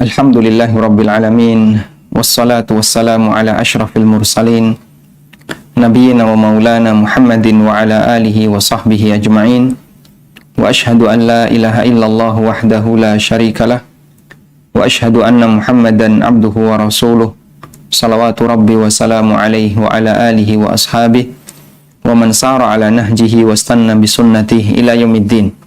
Alhamdulillahi Rabbil Alamin. Wassalatu wassalamu ala ashrafil mursalin Nabiyyina wa maulana Muhammadin wa ala alihi wa sahbihi ajma'in. Wa ashhadu an la ilaha illallah wahdahu la syarikalah. Wa ashhadu anna Muhammadan abduhu wa rasuluh. Salawatu Rabbi wa salamu alaihi wa ala alihi wa ashabihi wa man sara ala nahjihi wa stanna bisunnatihi ila yaumiddin.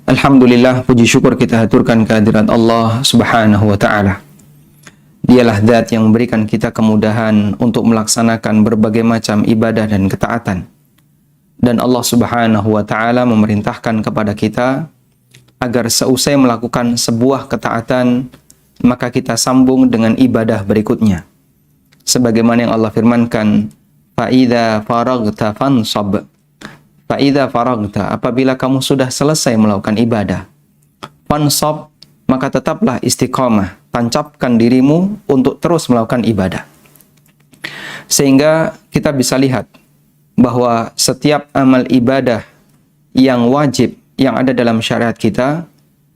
Alhamdulillah, puji syukur kita haturkan kehadirat Allah Subhanahu wa ta'ala. Dialah zat yang memberikan kita kemudahan untuk melaksanakan berbagai macam ibadah dan ketaatan. Dan Allah Subhanahu wa ta'ala memerintahkan kepada kita agar seusai melakukan sebuah ketaatan, maka kita sambung dengan ibadah berikutnya. Sebagaimana yang Allah firmankan, "Fa'idha faragta fansab." Fa'idha faragta, apabila kamu sudah selesai melakukan ibadah, fansab, maka tetaplah istiqamah, tancapkan dirimu untuk terus melakukan ibadah. Sehingga kita bisa lihat bahwa setiap amal ibadah yang wajib yang ada dalam syariat kita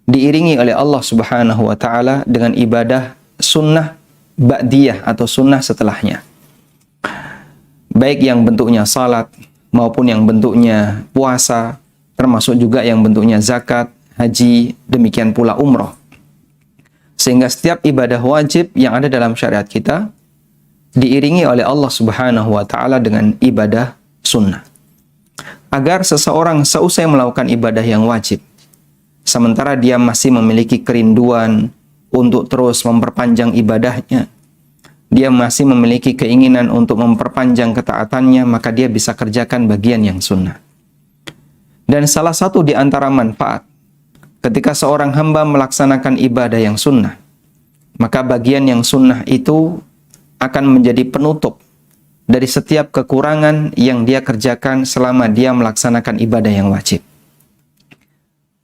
diiringi oleh Allah Subhanahu wa ta'ala dengan ibadah sunnah ba'diyah atau sunnah setelahnya. Baik yang bentuknya salat maupun yang bentuknya puasa, termasuk juga yang bentuknya zakat, haji, demikian pula umroh. Sehingga setiap ibadah wajib yang ada dalam syariat kita diiringi oleh Allah Subhanahu wa ta'ala dengan ibadah sunnah. Agar seseorang seusai melakukan ibadah yang wajib, sementara dia masih memiliki kerinduan untuk terus memperpanjang ibadahnya, dia masih memiliki keinginan untuk memperpanjang ketaatannya, maka dia bisa kerjakan bagian yang sunnah. Dan salah satu di antara manfaat ketika seorang hamba melaksanakan ibadah yang sunnah, maka bagian yang sunnah itu akan menjadi penutup dari setiap kekurangan yang dia kerjakan selama dia melaksanakan ibadah yang wajib.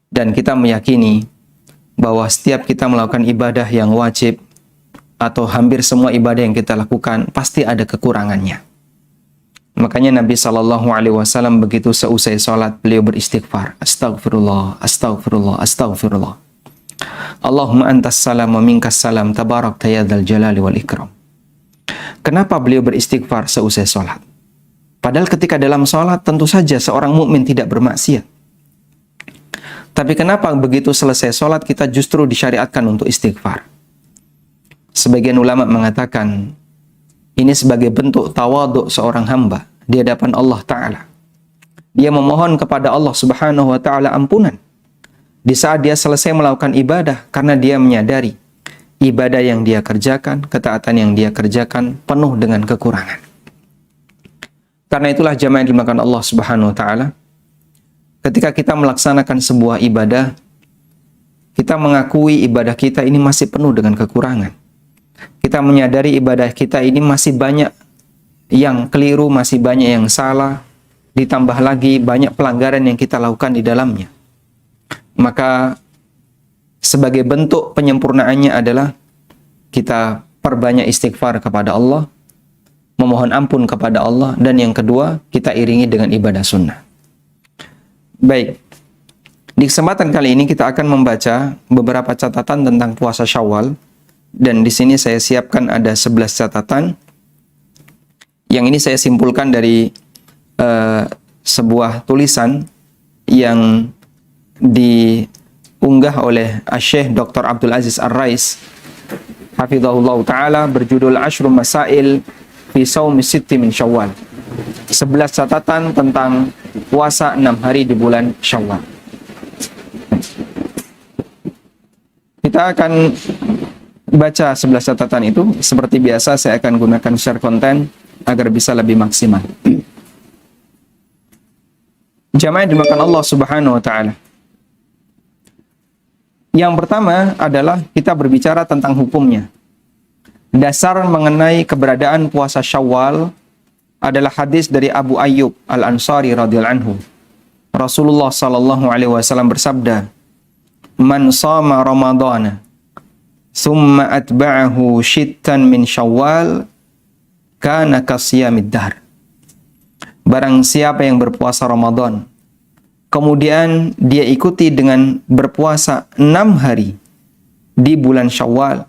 Dan kita meyakini bahwa setiap kita melakukan ibadah yang wajib, atau hampir semua ibadah yang kita lakukan pasti ada kekurangannya. Makanya Nabi SAW begitu seusai sholat beliau beristighfar, Astaghfirullah, Astaghfirullah, Astaghfirullah. Allahumma antas salam wa minkas salam, tabarakta ya dzal jalali wal ikram. Kenapa beliau beristighfar seusai sholat? Padahal ketika dalam sholat tentu saja seorang mukmin tidak bermaksiat. Tapi kenapa begitu selesai sholat kita justru disyariatkan untuk istighfar? Sebagian ulama mengatakan ini sebagai bentuk tawadhu seorang hamba di hadapan Allah Ta'ala. Dia memohon kepada Allah Subhanahu wa Ta'ala ampunan di saat dia selesai melakukan ibadah, karena dia menyadari ibadah yang dia kerjakan, ketaatan yang dia kerjakan penuh dengan kekurangan. Karena itulah jamaah yang dimuliakan Allah Subhanahu wa Ta'ala, ketika kita melaksanakan sebuah ibadah, kita mengakui ibadah kita ini masih penuh dengan kekurangan. Kita menyadari ibadah kita ini masih banyak yang keliru, masih banyak yang salah, ditambah lagi banyak pelanggaran yang kita lakukan di dalamnya. Maka sebagai bentuk penyempurnaannya adalah kita perbanyak istighfar kepada Allah, memohon ampun kepada Allah, dan yang kedua, kita iringi dengan ibadah sunnah. Baik, di kesempatan kali ini kita akan membaca beberapa catatan tentang puasa Syawal. Dan di sini saya siapkan ada 11 catatan. Yang ini saya simpulkan dari sebuah tulisan yang diunggah oleh Syekh Dr. Abdul Aziz Ar-Rais hafizahullah ta'ala, berjudul Ashru Masail fi Shaumi Sitti min Syawal. 11 catatan tentang puasa 6 hari di bulan Syawal. Kita akan baca 11 catatan itu. Seperti biasa saya akan gunakan share konten agar bisa lebih maksimal. Jamaah yang dimuliakan Allah Subhanahu wa ta'ala. Yang pertama adalah kita berbicara tentang hukumnya. Dasar mengenai keberadaan puasa Syawal adalah hadis dari Abu Ayyub Al-Ansari radhiyallahu anhu. Rasulullah sallallahu alaihi wasallam bersabda, "Man shama Ramadhana thumma atba'ahu shittan min Syawal kana kasiyamid dahr." Barang siapa yang berpuasa Ramadan, kemudian dia ikuti dengan berpuasa 6 hari di bulan Syawal,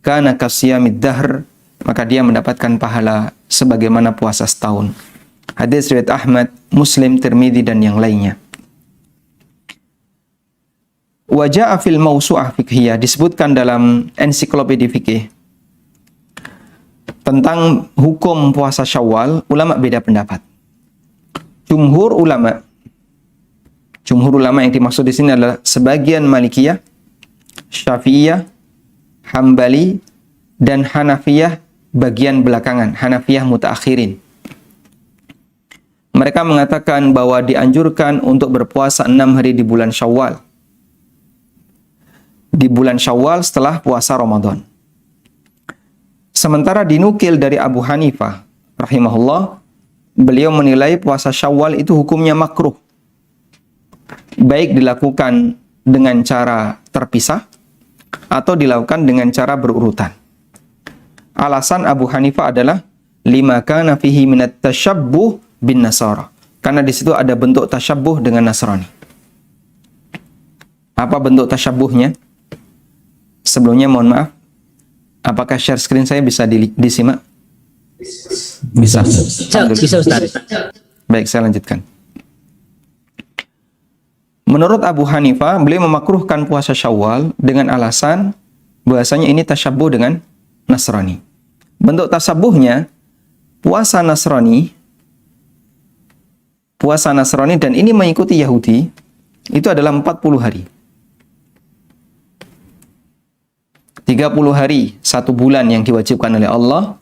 kana kasiyamid dahr, maka dia mendapatkan pahala sebagaimana puasa setahun. Hadis riwayat Ahmad, Muslim, Tirmidzi dan yang lainnya. Wa jaa fil mawsu'ah fiqhiyah, disebutkan dalam ensiklopedia fikih tentang hukum puasa Syawal, ulama beda pendapat. Jumhur ulama yang dimaksud di sini adalah sebagian Malikiyah, Syafi'iyah, Hambali, dan Hanafiyah bagian belakangan, Hanafiyah mutaakhirin. Mereka mengatakan bahwa dianjurkan untuk berpuasa 6 hari di bulan Syawal. Di bulan Syawal setelah puasa Ramadan. Sementara dinukil dari Abu Hanifah rahimahullah, beliau menilai puasa Syawal itu hukumnya makruh. Baik dilakukan dengan cara terpisah atau dilakukan dengan cara berurutan. Alasan Abu Hanifah adalah lima kana fihi minat tasyabbuh bin Nasara. Karena di situ ada bentuk tasyabbuh dengan Nasrani. Apa bentuk tasyabbuhnya? Sebelumnya mohon maaf, apakah share screen saya bisa disimak? Bisa. Bisa Ustaz. Baik, saya lanjutkan. Menurut Abu Hanifah, beliau memakruhkan puasa Syawal dengan alasan bahwasanya ini tasyabbuh dengan Nasrani. Bentuk tasyabbuhnya puasa Nasrani dan ini mengikuti Yahudi itu adalah 40 hari. 30 hari 1 bulan yang diwajibkan oleh Allah,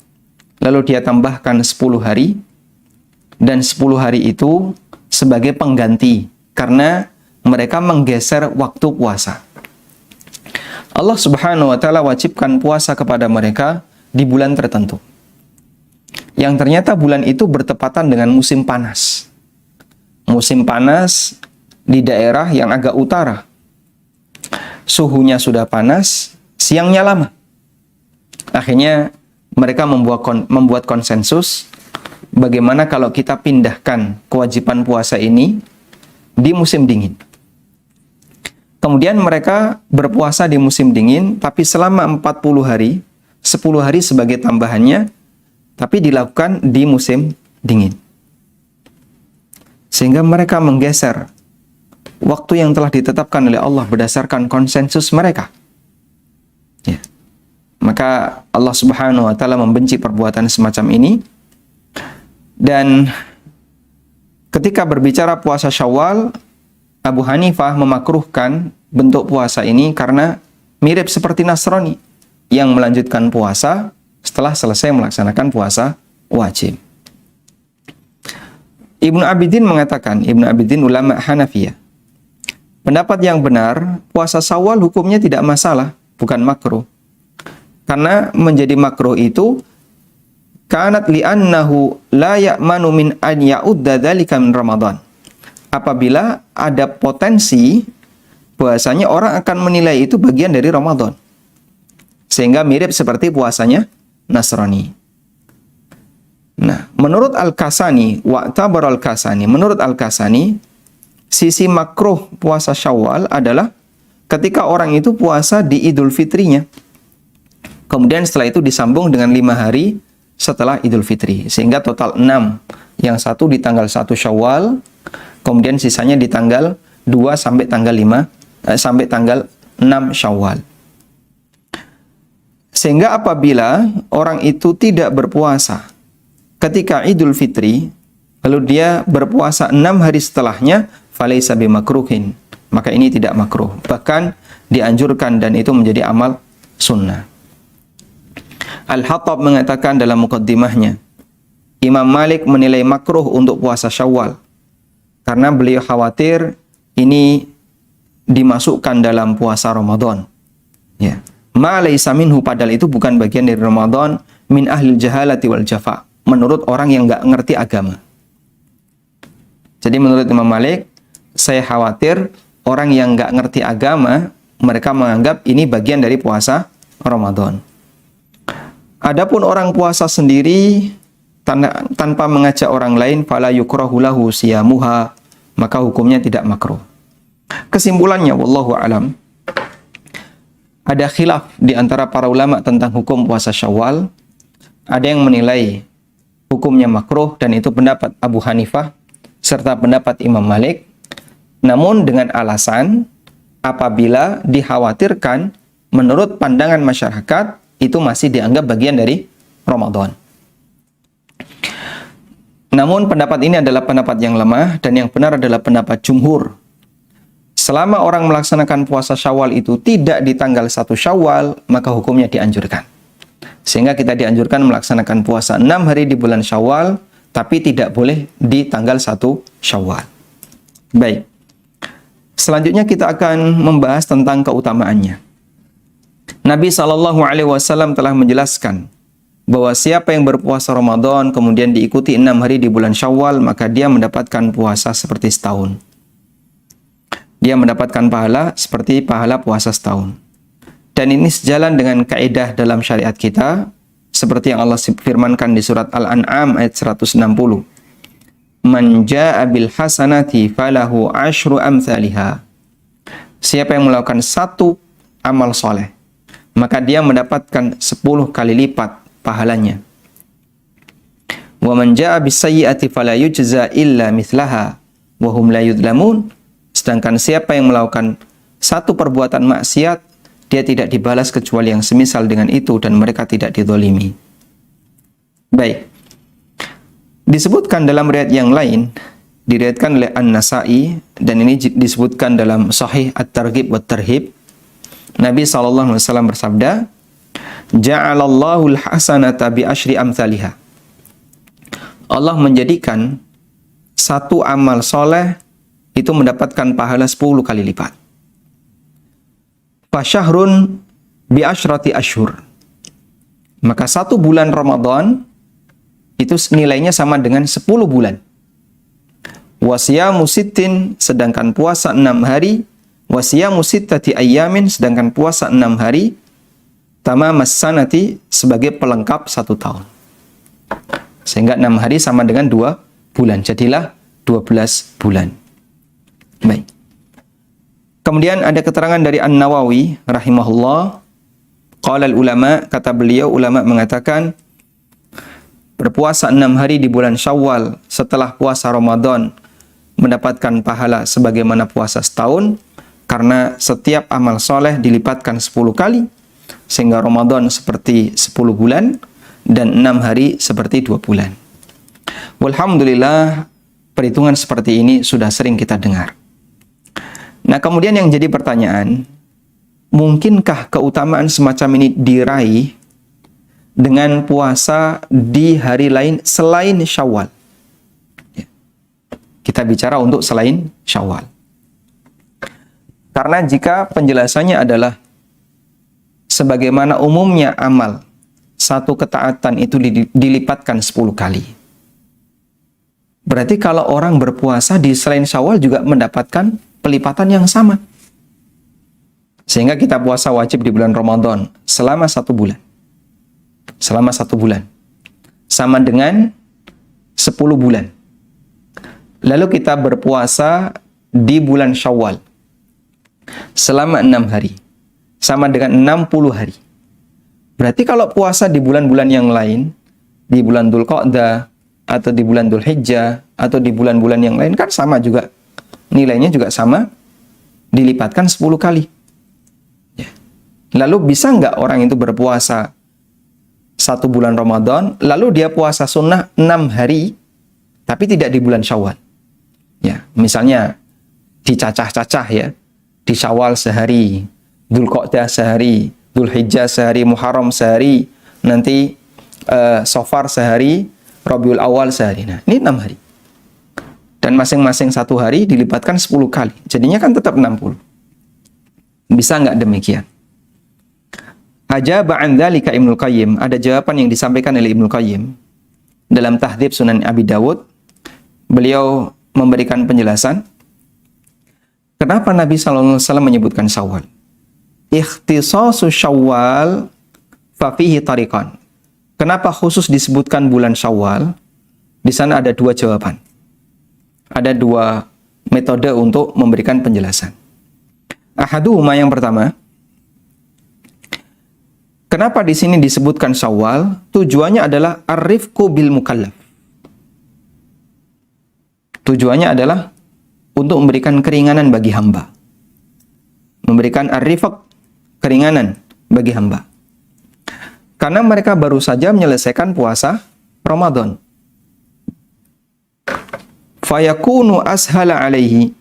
lalu dia tambahkan 10 hari, dan 10 hari itu sebagai pengganti karena mereka menggeser waktu puasa. Allah Subhanahu wa Ta'ala wajibkan puasa kepada mereka di bulan tertentu, yang ternyata bulan itu bertepatan dengan musim panas. Musim panas di daerah yang agak utara, suhunya sudah panas, siangnya lama. Akhirnya mereka membuat konsensus, bagaimana kalau kita pindahkan kewajiban puasa ini di musim dingin. Kemudian mereka berpuasa di musim dingin, tapi selama 40 hari, 10 hari sebagai tambahannya, tapi dilakukan di musim dingin. Sehingga mereka menggeser waktu yang telah ditetapkan oleh Allah berdasarkan konsensus mereka. Ya. Maka Allah Subhanahu wa Ta'ala membenci perbuatan semacam ini. Dan ketika berbicara puasa Syawal, Abu Hanifah memakruhkan bentuk puasa ini karena mirip seperti Nasrani yang melanjutkan puasa setelah selesai melaksanakan puasa wajib. Ibnu Abidin mengatakan, Ibnu Abidin ulama Hanafiyah, pendapat yang benar, puasa Syawal hukumnya tidak masalah, bukan makruh. Karena menjadi makruh itu kanat li'annahu la ya'manu min an ya'udda dzalika min Ramadan. Apabila ada potensi bahwasanya orang akan menilai itu bagian dari Ramadan. Sehingga mirip seperti puasanya Nasrani. Nah, menurut Al-Kasani, wa'tabar Al-Kasani, menurut Al-Kasani, sisi makruh puasa Syawal adalah ketika orang itu puasa di Idul Fitrinya. Kemudian setelah itu disambung dengan 5 hari setelah Idul Fitri. Sehingga total 6. Yang satu di tanggal 1 Syawal, kemudian sisanya di tanggal 2 sampai tanggal 5, sampai tanggal 6 Syawal. Sehingga apabila orang itu tidak berpuasa ketika Idul Fitri, lalu dia berpuasa 6 hari setelahnya, falaisa bimakruhin, maka ini tidak makruh, bahkan dianjurkan dan itu menjadi amal sunnah. Al-Hattab mengatakan dalam muqaddimahnya, Imam Malik menilai makruh untuk puasa Syawal karena beliau khawatir ini dimasukkan dalam puasa Ramadan. Ya. Ma laisa minhu, padahal itu bukan bagian dari Ramadan, min ahlil jahalati wal jafa, menurut orang yang nggak ngerti agama. Jadi menurut Imam Malik, saya khawatir orang yang nggak ngerti agama, mereka menganggap ini bagian dari puasa Ramadan. Adapun orang puasa sendiri tanpa mengajak orang lain, fala yukrahu lahu siyamuha, maka hukumnya tidak makruh. Kesimpulannya, wallahu alam, Ada khilaf di antara para ulama tentang hukum puasa Syawal. Ada yang menilai hukumnya makruh dan itu pendapat Abu Hanifah serta pendapat Imam Malik. Namun dengan alasan apabila dikhawatirkan menurut pandangan masyarakat itu masih dianggap bagian dari Ramadan. Namun pendapat ini adalah pendapat yang lemah dan yang benar adalah pendapat jumhur. Selama orang melaksanakan puasa Syawal itu tidak di tanggal 1 Syawal, maka hukumnya dianjurkan. Sehingga kita dianjurkan melaksanakan puasa 6 hari di bulan Syawal, tapi tidak boleh di tanggal 1 Syawal. Baik. Selanjutnya kita akan membahas tentang keutamaannya. Nabi SAW telah menjelaskan bahwa siapa yang berpuasa Ramadan kemudian diikuti 6 hari di bulan Syawal, maka dia mendapatkan puasa seperti setahun. Dia mendapatkan pahala seperti pahala puasa setahun. Dan ini sejalan dengan kaidah dalam syariat kita, seperti yang Allah firmankan di surat Al-An'am ayat 160. Man jaa'a bil hasanati falahu asyru amsalihha. Siapa yang melakukan satu amal soleh, maka dia mendapatkan 10 kali lipat pahalanya. Wa man jaa'a bis sayyi'ati fala yujza illa mithlaha wa hum la yudlamun. Sedangkan siapa yang melakukan satu perbuatan maksiat, dia tidak dibalas kecuali yang semisal dengan itu dan mereka tidak dizalimi. Baik. Disebutkan dalam riwayat yang lain, diriwayatkan oleh An-Nasa'i dan ini disebutkan dalam Sahih At-Targhib wa Tarhib. Nabi SAW bersabda, "Ja'alallahu al-hasanata bi asyri amsalihha." Allah menjadikan satu amal soleh itu mendapatkan pahala 10 kali lipat. Fasyahrun bi asyrati asyhur. Maka 1 bulan Ramadan itu nilainya sama dengan 10 bulan. Wasiyamu sittin, sedangkan puasa 6 hari. Wasiyamu sittati ayyamin, sedangkan puasa 6 hari. Tamamas sanati, sebagai pelengkap 1 tahun. Sehingga 6 hari sama dengan 2 bulan. Jadilah 12 bulan. Baik. Kemudian ada keterangan dari An-Nawawi rahimahullah. Qala al-ulama, kata beliau, ulama mengatakan berpuasa 6 hari di bulan Syawal setelah puasa Ramadan mendapatkan pahala sebagaimana puasa setahun, karena setiap amal soleh dilipatkan 10 kali, sehingga Ramadan seperti 10 bulan dan 6 hari seperti 2 bulan. Walhamdulillah, perhitungan seperti ini sudah sering kita dengar. Nah, kemudian yang jadi pertanyaan, mungkinkah keutamaan semacam ini diraih dengan puasa di hari lain selain Syawal? Ya. Kita bicara untuk selain Syawal. Karena jika penjelasannya adalah sebagaimana umumnya amal, satu ketaatan itu dilipatkan 10 kali. Berarti kalau orang berpuasa di selain Syawal juga mendapatkan pelipatan yang sama. Sehingga kita puasa wajib di bulan Ramadan selama 1 bulan. Selama 1 bulan. Sama dengan 10 bulan. Lalu kita berpuasa di bulan Syawal selama 6 hari. Sama dengan 60 hari. Berarti kalau puasa di bulan-bulan yang lain, di bulan Dzulqa'dah, atau di bulan Dzulhijjah, atau di bulan-bulan yang lain, kan sama juga. Nilainya juga sama, dilipatkan 10 kali. Ya. Lalu bisa nggak orang itu berpuasa 1 bulan Ramadan, lalu dia puasa sunnah 6 hari, tapi tidak di bulan Syawal? Ya, misalnya dicacah-cacah ya, di Syawal sehari, Dzulqa'dah sehari, Dzulhijjah sehari, Muharram sehari, nanti Safar sehari, Rabiul Awal sehari. Nah, ini 6 hari. Dan masing-masing 1 hari dilipatkan 10 kali. Jadinya kan tetap 60. Bisa nggak demikian? Ajaba an dzalika Ibnu Qayyim. Ada jawaban yang disampaikan oleh Ibnu Qayyim dalam Tahdhib Sunan Abi Dawud. Beliau memberikan penjelasan kenapa Nabi SAW menyebutkan Syawal. Ikhtisasu Syawal fa fihi tariqan. Kenapa khusus disebutkan bulan Syawal? Di sana ada 2 jawaban. Ada 2 metode untuk memberikan penjelasan. Ahaduhuma, yang pertama, Kenapa di sini disebutkan Syawal? Tujuannya adalah ar-rifqu bil mukallaf. Tujuannya adalah untuk memberikan keringanan bagi hamba. Memberikan ar-rifq, keringanan bagi hamba. Karena mereka baru saja menyelesaikan puasa Ramadan. Fayakunu ashala alaihi,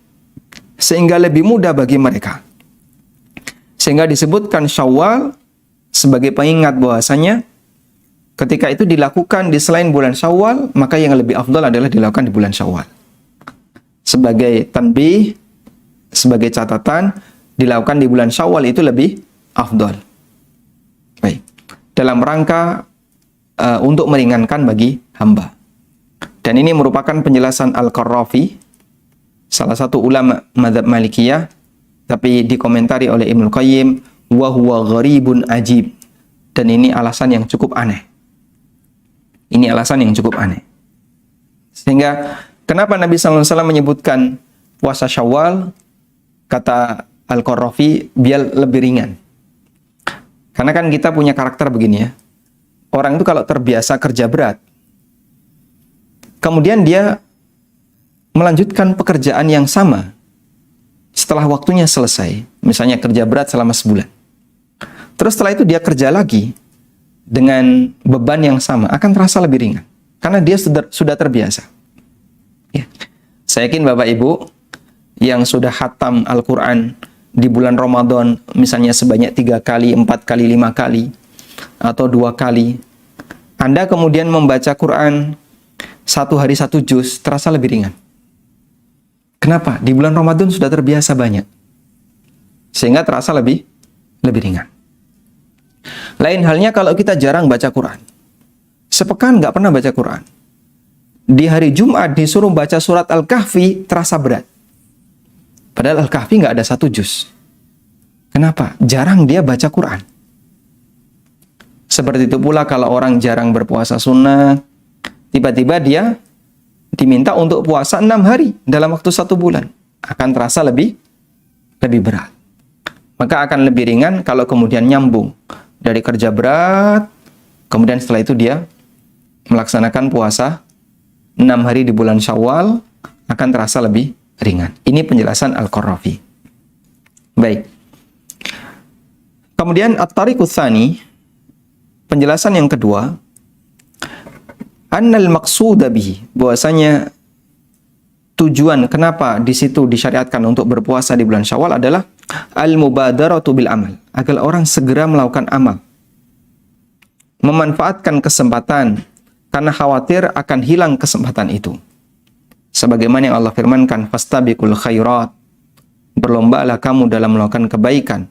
sehingga lebih mudah bagi mereka. Sehingga disebutkan Syawal sebagai pengingat bahwasanya ketika itu dilakukan di selain bulan Syawal, maka yang lebih afdal adalah dilakukan di bulan Syawal. Sebagai tanbih, sebagai catatan, dilakukan di bulan Syawal itu lebih afdal. Baik. Dalam rangka untuk meringankan bagi hamba. Dan ini merupakan penjelasan Al-Qarrafi, salah satu ulama mazhab Malikiyah, tapi dikomentari oleh Ibnu Qayyim, wa huwa gharibun ajib. Dan ini alasan yang cukup aneh. Ini alasan yang cukup aneh. Sehingga kenapa Nabi SAW menyebutkan puasa Syawal, kata Al-Qarrafi, biar lebih ringan. Karena kan kita punya karakter begini ya. Orang itu kalau terbiasa kerja berat, kemudian dia melanjutkan pekerjaan yang sama setelah waktunya selesai. Misalnya kerja berat selama sebulan. Terus setelah itu dia kerja lagi dengan beban yang sama, akan terasa lebih ringan. Karena dia sudah terbiasa. Ya. Saya yakin Bapak Ibu yang sudah khatam Al-Quran di bulan Ramadan, misalnya sebanyak 3 kali, 4 kali, 5 kali, atau 2 kali, Anda kemudian membaca Quran 1 hari 1 juz, terasa lebih ringan. Kenapa? Di bulan Ramadan sudah terbiasa banyak. Sehingga terasa lebih ringan. Lain halnya kalau kita jarang baca Quran. Sepekan nggak pernah baca Quran. Di hari Jumat disuruh baca surat Al-Kahfi, terasa berat. Padahal Al-Kahfi nggak ada 1 juz. Kenapa? Jarang dia baca Quran. Seperti itu pula kalau orang jarang berpuasa sunnah, tiba-tiba dia diminta untuk puasa 6 hari dalam waktu 1 bulan. Akan terasa lebih berat. Maka akan lebih ringan kalau kemudian nyambung. Dari kerja berat, kemudian setelah itu dia melaksanakan puasa 6 hari di bulan Syawal, akan terasa lebih ringan. Ini penjelasan Al-Qarrafi. Baik. Kemudian At-Tariqus Tsani, penjelasan yang kedua, annal maqsuda bihi, bahwasanya tujuan kenapa di situ disyariatkan untuk berpuasa di bulan Syawal adalah al-mubadaratu bil amal, agar orang segera melakukan amal, memanfaatkan kesempatan karena khawatir akan hilang kesempatan itu. Sebagaimana yang Allah firmankan, fastabiqul khairat, berlombalah kamu dalam melakukan kebaikan.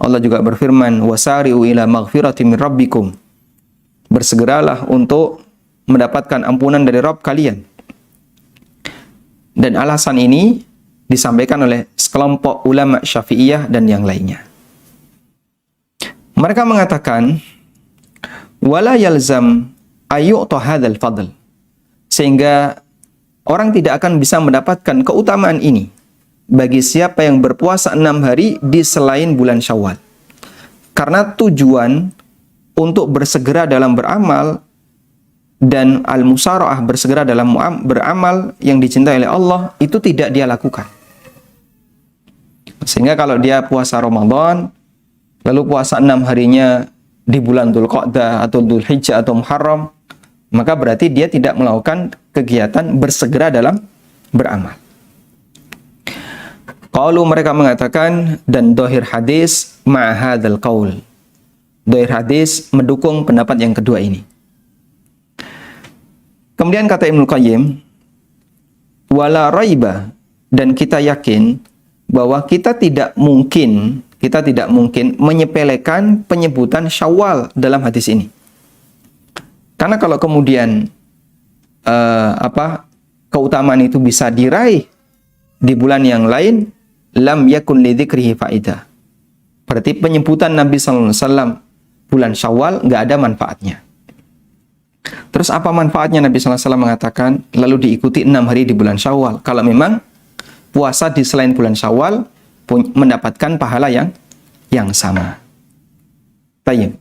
Allah juga berfirman, wasari'u ila maghfirati min rabbikum, bersegeralah untuk mendapatkan ampunan dari Rabb kalian. Dan alasan ini disampaikan oleh sekelompok ulama Syafi'iyah dan yang lainnya. Mereka mengatakan, wala yalzam ayyu'ta hadzal fadl, sehingga orang tidak akan bisa mendapatkan keutamaan ini bagi siapa yang berpuasa 6 hari di selain bulan Syawal. Karena tujuan untuk bersegera dalam beramal dan al-musara'ah, bersegera dalam beramal yang dicintai oleh Allah, itu tidak dia lakukan. Sehingga kalau dia puasa Ramadan, lalu puasa 6 harinya di bulan Dzulqa'dah atau Dzulhijjah atau Muharram, maka berarti dia tidak melakukan kegiatan bersegera dalam beramal. Qalu, mereka mengatakan, dan dohir hadis ma'hadal qaul, dohir hadis mendukung pendapat yang kedua ini. Kemudian kata Ibnu Qayyim, wala raiba, dan kita yakin bahwa kita tidak mungkin menyepelekan penyebutan Syawal dalam hadis ini. Karena kalau kemudian keutamaan itu bisa diraih di bulan yang lain, lam yakun lidzikrihi faidah. Berarti penyebutan Nabi sallallahu alaihi wasallam bulan Syawal nggak ada manfaatnya. Terus apa manfaatnya Nabi sallallahu alaihi wasallam mengatakan lalu diikuti 6 hari di bulan Syawal? Kalau memang puasa di selain bulan Syawal mendapatkan pahala yang sama. Baik.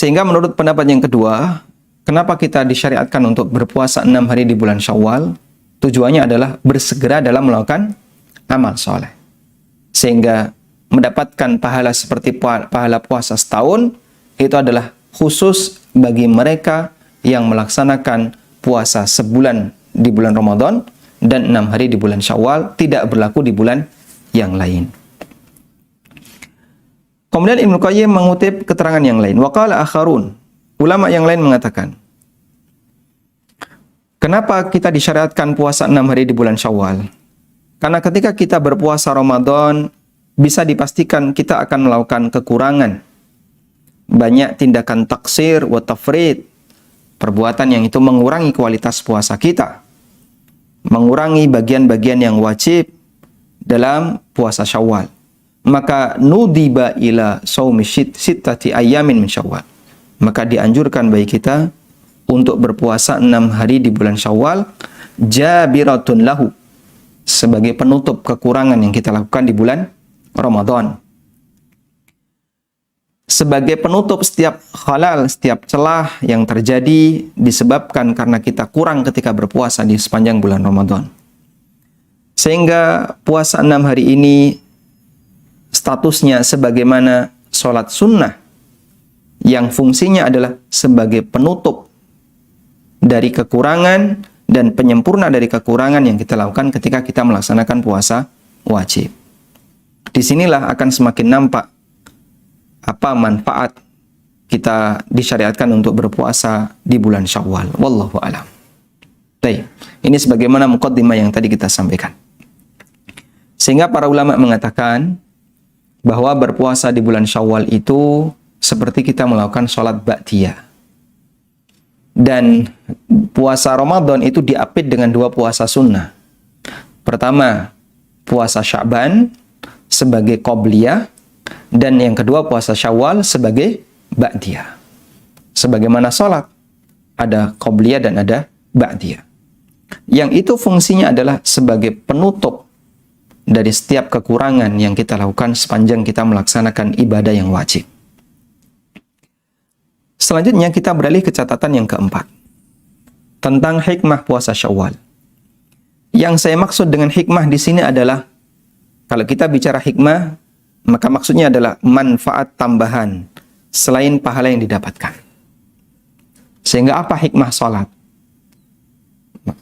Sehingga menurut pendapat yang kedua, kenapa kita disyariatkan untuk berpuasa 6 hari di bulan Syawal? Tujuannya adalah bersegera dalam melakukan amal soleh. Sehingga mendapatkan pahala seperti pahala puasa setahun, itu adalah khusus bagi mereka yang melaksanakan puasa sebulan di bulan Ramadan dan 6 hari di bulan Syawal, tidak berlaku di bulan yang lain. Kemudian Ibnu Qayyim mengutip keterangan yang lain. Wa qala akharun, ulama yang lain mengatakan, kenapa kita disyariatkan puasa 6 hari di bulan Syawal? Karena ketika kita berpuasa Ramadan, bisa dipastikan kita akan melakukan kekurangan. Banyak tindakan taksir wa tafrid, perbuatan yang itu mengurangi kualitas puasa kita, mengurangi bagian-bagian yang wajib dalam puasa Syawal. Maka nudiba ila shaumi sittati ayyamin min Syawal. Maka dianjurkan bagi kita untuk berpuasa 6 hari di bulan Syawal, jabiratun lahu, sebagai penutup kekurangan yang kita lakukan di bulan Ramadan. Sebagai penutup setiap khalal, setiap celah yang terjadi disebabkan karena kita kurang ketika berpuasa di sepanjang bulan Ramadan. Sehingga puasa 6 hari ini statusnya sebagaimana sholat sunnah yang fungsinya adalah sebagai penutup dari kekurangan dan penyempurna dari kekurangan yang kita lakukan ketika kita melaksanakan puasa wajib. Disinilah akan semakin nampak apa manfaat kita disyariatkan untuk berpuasa di bulan Syawal. Wallahu a'lam. Baik, ini sebagaimana muqaddimah yang tadi kita sampaikan. Sehingga para ulama mengatakan bahwa berpuasa di bulan Syawal itu seperti kita melakukan sholat ba'diyah. Dan puasa Ramadan itu diapit dengan 2 puasa sunnah. Pertama, puasa Sya'ban sebagai qobliyah, dan yang kedua puasa Syawal sebagai ba'diyah. Sebagaimana sholat, ada qobliyah dan ada ba'diyah. Yang itu fungsinya adalah sebagai penutup dari setiap kekurangan yang kita lakukan sepanjang kita melaksanakan ibadah yang wajib. Selanjutnya kita beralih ke catatan yang keempat, tentang hikmah puasa Syawal. Yang saya maksud dengan hikmah di sini adalah, kalau kita bicara hikmah, maka maksudnya adalah manfaat tambahan selain pahala yang didapatkan. Sehingga apa hikmah sholat?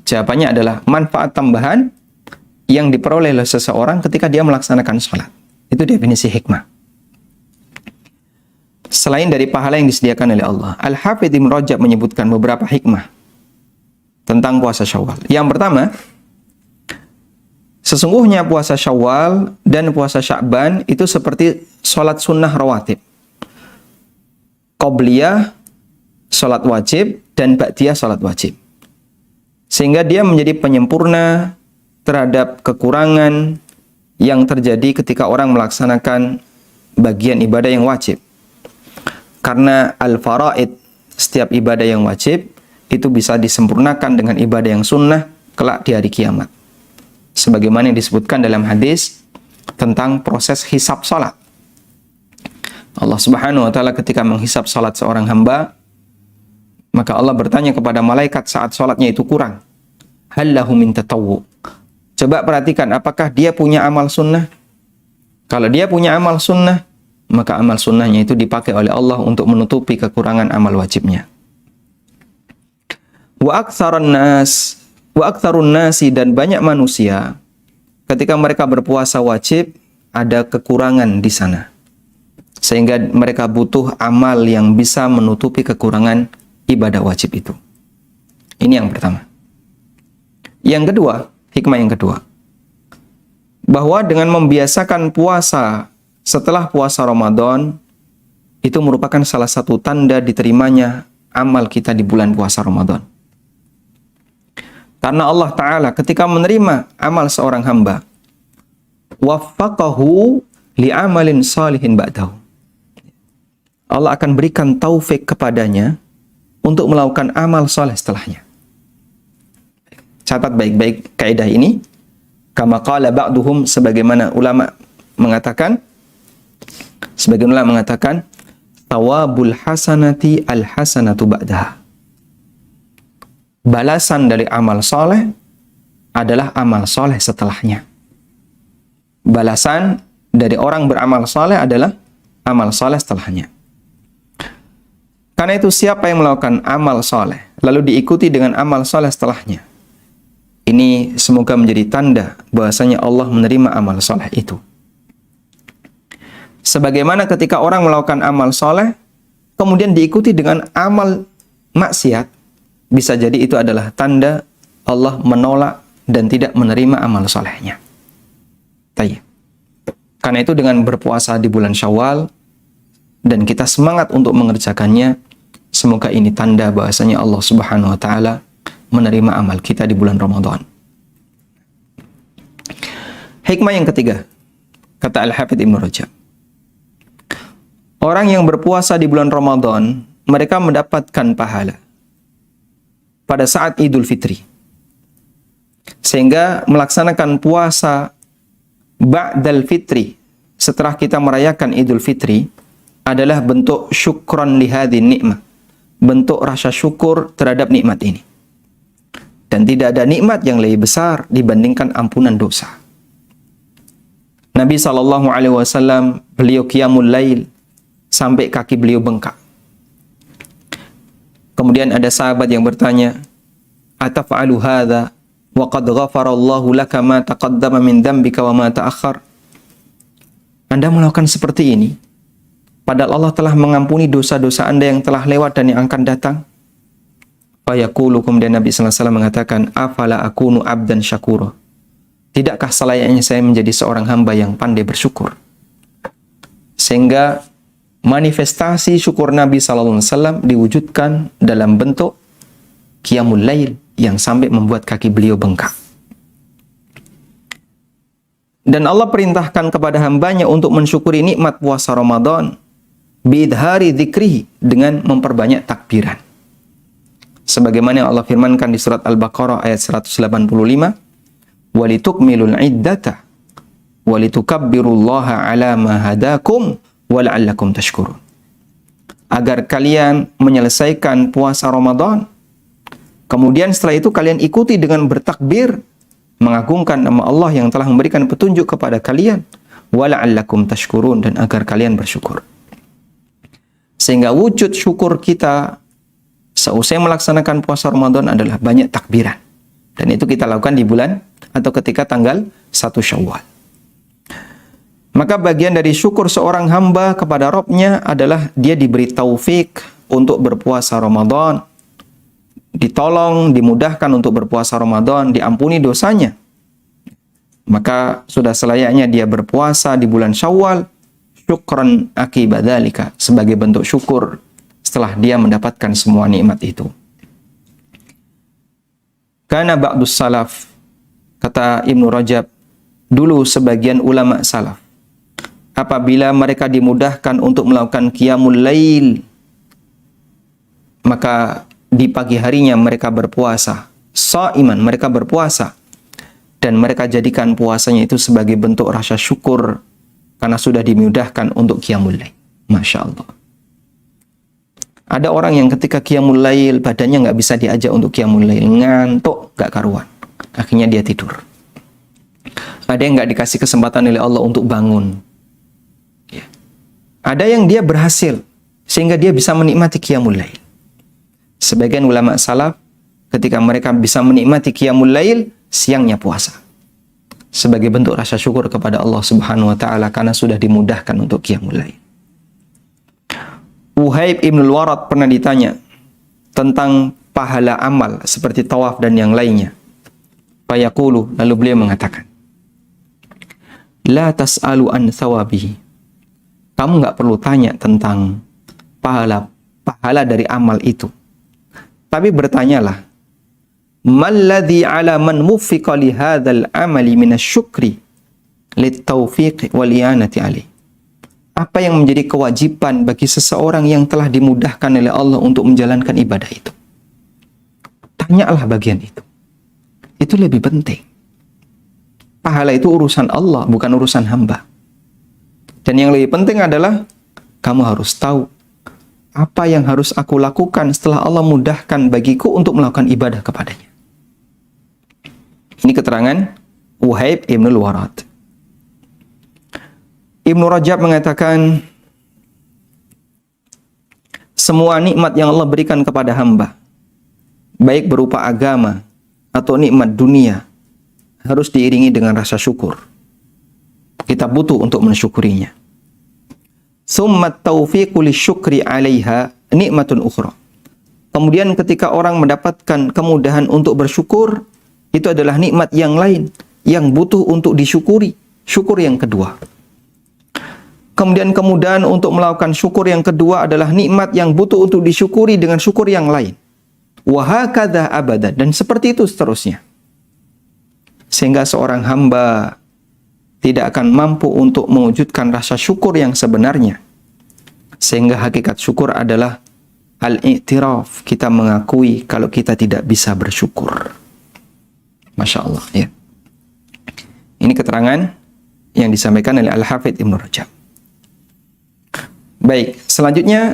Jawabannya adalah manfaat tambahan yang diperoleh oleh seseorang ketika dia melaksanakan sholat. Itu definisi hikmah. Selain dari pahala yang disediakan oleh Allah. Al-Hafidh Ibnu Rajab menyebutkan beberapa hikmah tentang puasa Syawal. Yang pertama, sesungguhnya puasa Syawal dan puasa Sya'ban itu seperti sholat sunnah rawatib. Qobliyah, sholat wajib, dan ba'diyah, sholat wajib. Sehingga dia menjadi penyempurna terhadap kekurangan yang terjadi ketika orang melaksanakan bagian ibadah yang wajib. Karena al-faraid, setiap ibadah yang wajib, itu bisa disempurnakan dengan ibadah yang sunnah kelak di hari kiamat. Sebagaimana yang disebutkan dalam hadis tentang proses hisab salat. Allah Subhanahu wa taala ketika menghisab salat seorang hamba, maka Allah bertanya kepada malaikat saat salatnya itu kurang, hal lahu min tatawwu. Coba perhatikan, apakah dia punya amal sunnah? Kalau dia punya amal sunnah, maka amal sunnahnya itu dipakai oleh Allah untuk menutupi kekurangan amal wajibnya. Wa aktsarun nasi, dan banyak manusia ketika mereka berpuasa wajib ada kekurangan di sana. Sehingga mereka butuh amal yang bisa menutupi kekurangan ibadah wajib itu. Ini yang pertama. Yang kedua, hikmah yang kedua, bahwa dengan membiasakan puasa setelah puasa Ramadan, itu merupakan salah satu tanda diterimanya amal kita di bulan puasa Ramadan. Karena Allah Ta'ala ketika menerima amal seorang hamba, waffaqahu li'amalin salihin ba'dahu. Allah akan berikan taufik kepadanya untuk melakukan amal saleh setelahnya. Catat baik-baik kaidah ini. Kama qala ba'duhum, sebagaimana ulama mengatakan, Thawabul hasanati al-hasanatu ba'daha. Balasan dari amal soleh adalah amal soleh setelahnya. Balasan dari orang beramal soleh adalah amal soleh setelahnya. Karena itu siapa yang melakukan amal soleh lalu diikuti dengan amal soleh setelahnya, ini semoga menjadi tanda bahwasanya Allah menerima amal soleh itu. Sebagaimana ketika orang melakukan amal soleh kemudian diikuti dengan amal maksiat, bisa jadi itu adalah tanda Allah menolak dan tidak menerima amal solehnya. Tayyib. Karena itu dengan berpuasa di bulan Syawal dan kita semangat untuk mengerjakannya, semoga ini tanda bahasanya Allah Subhanahu wa taala menerima amal kita di bulan Ramadan. Hikmah yang ketiga, kata Al-Hafidz Ibnu Rajab. Orang yang berpuasa di bulan Ramadan, mereka mendapatkan pahala pada saat Idul Fitri. Sehingga melaksanakan puasa ba'dal fitri, setelah kita merayakan Idul Fitri, adalah bentuk syukron lihadin nikmah, bentuk rasa syukur terhadap nikmat ini. Dan tidak ada nikmat yang lebih besar dibandingkan ampunan dosa. Nabi SAW, beliau qiyamul lail sampai kaki beliau bengkak. Kemudian ada sahabat yang bertanya, "Ataf'alu hadza wa qad ghafarallahu laka ma taqaddama min dzambika wa ma ta'akhkhar?" Anda melakukan seperti ini padahal Allah telah mengampuni dosa-dosa Anda yang telah lewat dan yang akan datang. Fayaqulu, kemudian Nabi sallallahu alaihi wasallam mengatakan, "Afala akunu abdan syakura?" Tidakkah selayaknya saya menjadi seorang hamba yang pandai bersyukur? Sehingga manifestasi syukur Nabi SAW diwujudkan dalam bentuk qiyamul lail yang sampai membuat kaki beliau bengkak. Dan Allah perintahkan kepada hambanya untuk mensyukuri nikmat puasa Ramadan biidhari dzikrihi, dengan memperbanyak takbiran. Sebagaimana yang Allah firmankan di surat Al-Baqarah ayat 185, "Walitukmilul iddata walitukabbirullaha ala ma hadakum wala'allakum tashkurun." Agar kalian menyelesaikan puasa Ramadan, kemudian setelah itu kalian ikuti dengan bertakbir, mengagungkan nama Allah yang telah memberikan petunjuk kepada kalian, wala'allakum tashkurun, dan agar kalian bersyukur. Sehingga wujud syukur kita seusai melaksanakan puasa Ramadan adalah banyak takbiran. Dan itu kita lakukan di bulan atau ketika tanggal 1 Syawal. Maka bagian dari syukur seorang hamba kepada Rabb-nya adalah dia diberi taufik untuk berpuasa Ramadan, ditolong, dimudahkan untuk berpuasa Ramadan, diampuni dosanya. Maka sudah selayaknya dia berpuasa di bulan Syawal, syukran akibadzalika, sebagai bentuk syukur setelah dia mendapatkan semua nikmat itu. Kana ba'dus salaf, kata Ibnu Rajab, dulu sebagian ulama salaf, apabila mereka dimudahkan untuk melakukan qiyamul lail, maka di pagi harinya mereka berpuasa, shaiman, mereka berpuasa, dan mereka jadikan puasanya itu sebagai bentuk rasa syukur karena sudah dimudahkan untuk qiyamul lail. Masya Allah. Ada orang yang ketika qiyamul lail badannya nggak bisa diajak untuk qiyamul lail, ngantuk nggak karuan, akhirnya dia tidur. Ada yang nggak dikasih kesempatan oleh Allah untuk bangun. Ada yang dia berhasil sehingga dia bisa menikmati qiyamul lail. Sebagian ulama salaf ketika mereka bisa menikmati qiyamul lail, siangnya puasa sebagai bentuk rasa syukur kepada Allah Subhanahu wa taala karena sudah dimudahkan untuk qiyamul lail. Uhaib Ibnul Warad pernah ditanya tentang pahala amal seperti tawaf dan yang lainnya. Fayaqulu, lalu beliau mengatakan, "La tas'alu an thawabihi." Kamu nggak perlu tanya tentang pahala dari amal itu. Tapi bertanyalah, "Malladzi 'ala man wuffiqa li hadzal 'amali minasyukri lit-taufiq wal i'anati 'alaihi." Apa yang menjadi kewajiban bagi seseorang yang telah dimudahkan oleh Allah untuk menjalankan ibadah itu? Tanyalah bagian itu. Itu lebih penting. Pahala itu urusan Allah, bukan urusan hamba. Dan yang lebih penting adalah kamu harus tahu apa yang harus aku lakukan setelah Allah mudahkan bagiku untuk melakukan ibadah kepadanya. Ini keterangan Wahaib Ibnul Warad. Ibnu Rajab mengatakan, semua nikmat yang Allah berikan kepada hamba, baik berupa agama atau nikmat dunia, harus diiringi dengan rasa syukur. Kita butuh untuk mensyukurinya. Summa taufiqu lisyukri 'alaiha nikmatun ukhra. Kemudian ketika orang mendapatkan kemudahan untuk bersyukur, itu adalah nikmat yang lain yang butuh untuk disyukuri, syukur yang kedua. Kemudian kemudahan untuk melakukan syukur yang kedua adalah nikmat yang butuh untuk disyukuri dengan syukur yang lain. Wa hakadha abadan, dan seperti itu seterusnya. Sehingga seorang hamba tidak akan mampu untuk mewujudkan rasa syukur yang sebenarnya. Sehingga hakikat syukur adalah al-i'tiraf, kita mengakui kalau kita tidak bisa bersyukur. Masya Allah, ya. Ini keterangan yang disampaikan oleh Al-Hafidh Ibnu Rajab. Baik, selanjutnya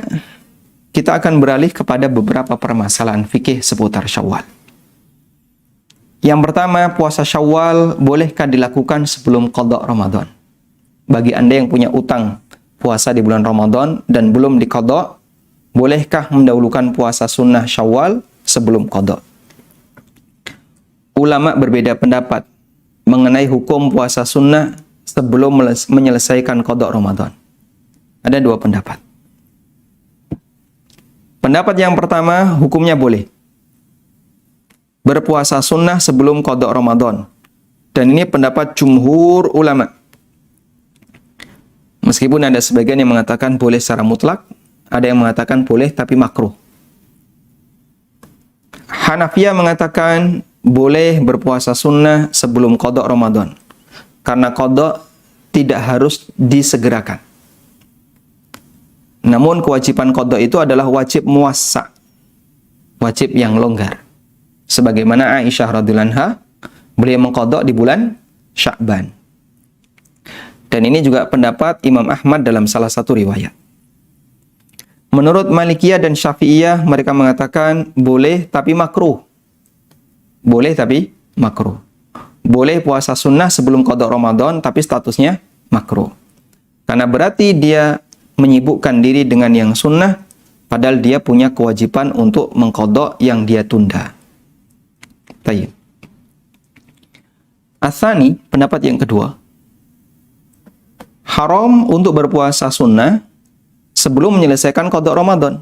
kita akan beralih kepada beberapa permasalahan fikih seputar Syawal. Yang pertama, puasa Syawal bolehkah dilakukan sebelum qada Ramadan? Bagi Anda yang punya utang puasa di bulan Ramadan dan belum diqada, bolehkah mendahulukan puasa sunnah Syawal sebelum qada? Ulama berbeda pendapat mengenai hukum puasa sunnah sebelum menyelesaikan qada Ramadan. Ada dua pendapat. Pendapat yang pertama, hukumnya boleh berpuasa sunnah sebelum qada Ramadan. Dan ini pendapat jumhur ulama. Meskipun ada sebagian yang mengatakan boleh secara mutlak, ada yang mengatakan boleh tapi makruh. Hanafiyah mengatakan boleh berpuasa sunnah sebelum qada Ramadan. Karena qada tidak harus disegerakan. Namun kewajiban qada itu adalah wajib muwassa', wajib yang longgar. Sebagaimana Aisyah radhiyallahu anha, beliau mengqada di bulan Sya'ban. Dan ini juga pendapat Imam Ahmad dalam salah satu riwayat. Menurut Malikiyah dan Syafi'iyah, mereka mengatakan boleh tapi makruh. Boleh tapi makruh. Boleh puasa sunnah sebelum qada Ramadan tapi statusnya makruh. Karena berarti dia menyibukkan diri dengan yang sunnah, padahal dia punya kewajiban untuk mengqada yang dia tunda. Tayyib. Atsani, pendapat yang kedua, haram untuk berpuasa sunnah sebelum menyelesaikan qada Ramadan.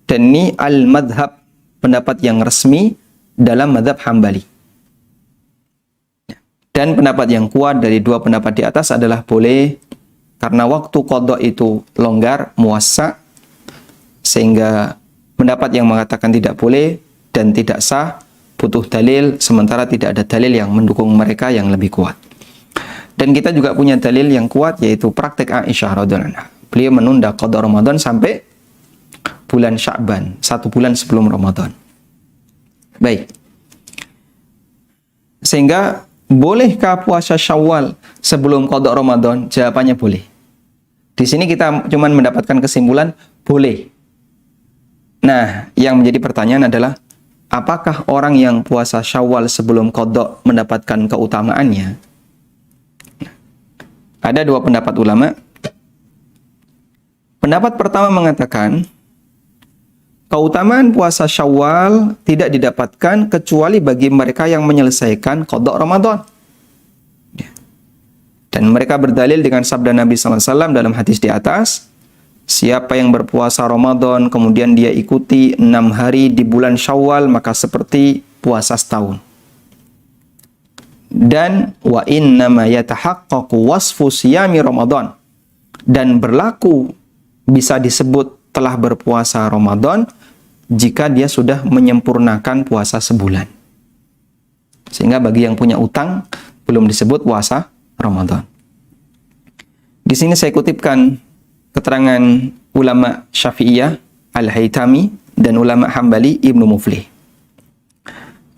Dan ini al-madhab, pendapat yang resmi dalam madhab Hambali. Dan pendapat yang kuat dari dua pendapat di atas adalah boleh, karena waktu qada itu longgar, muwassa', sehingga pendapat yang mengatakan tidak boleh dan tidak sah butuh dalil, sementara tidak ada dalil yang mendukung mereka yang lebih kuat. Dan kita juga punya dalil yang kuat, yaitu praktek Aisyah radhiyallahu anha. Beliau menunda qada Ramadan sampai bulan Sya'ban, 1 bulan sebelum Ramadan. Baik. Sehingga bolehkah puasa Syawal sebelum qada Ramadan? Jawabannya boleh. Di sini kita cuma mendapatkan kesimpulan boleh. Nah, yang menjadi pertanyaan adalah apakah orang yang puasa Syawal sebelum qada mendapatkan keutamaannya? Ada dua pendapat ulama. Pendapat pertama mengatakan keutamaan puasa Syawal tidak didapatkan kecuali bagi mereka yang menyelesaikan qada Ramadan. Dan mereka berdalil dengan sabda Nabi SAW dalam hadis di atas, siapa yang berpuasa Ramadan kemudian dia ikuti 6 hari di bulan Syawal, maka seperti puasa setahun. Dan wa innama yatahaqqaqu wasfu siyami Ramadan, dan berlaku bisa disebut telah berpuasa Ramadan jika dia sudah menyempurnakan puasa sebulan. Sehingga bagi yang punya utang belum disebut puasa Ramadan. Di sini saya kutipkan keterangan ulama Syafi'iyah Al-Haytami dan ulama Hambali Ibnu Muflih.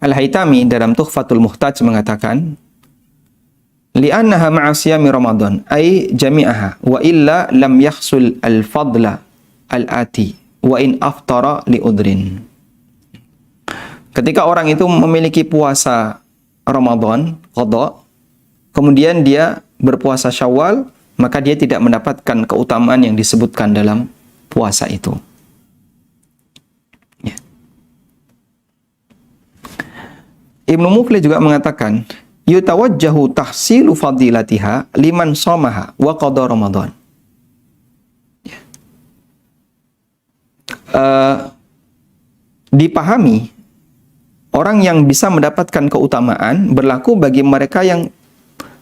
Al-Haytami dalam Tuhfatul Muhtaj mengatakan, li'annaha ma'asiyami Ramadan ay jami'aha wa illa lam yahsul al-fadla al-ati wa in aftara li udrin. Ketika orang itu memiliki puasa Ramadan, qadha, kemudian dia berpuasa Syawal, maka dia tidak mendapatkan keutamaan yang disebutkan dalam puasa itu. Ya. Ibnu Muqli juga mengatakan, yutawajjahu tahsilu fadilatiha liman shamaha wa qadha Ramadan. Ya. Dipahami orang yang bisa mendapatkan keutamaan berlaku bagi mereka yang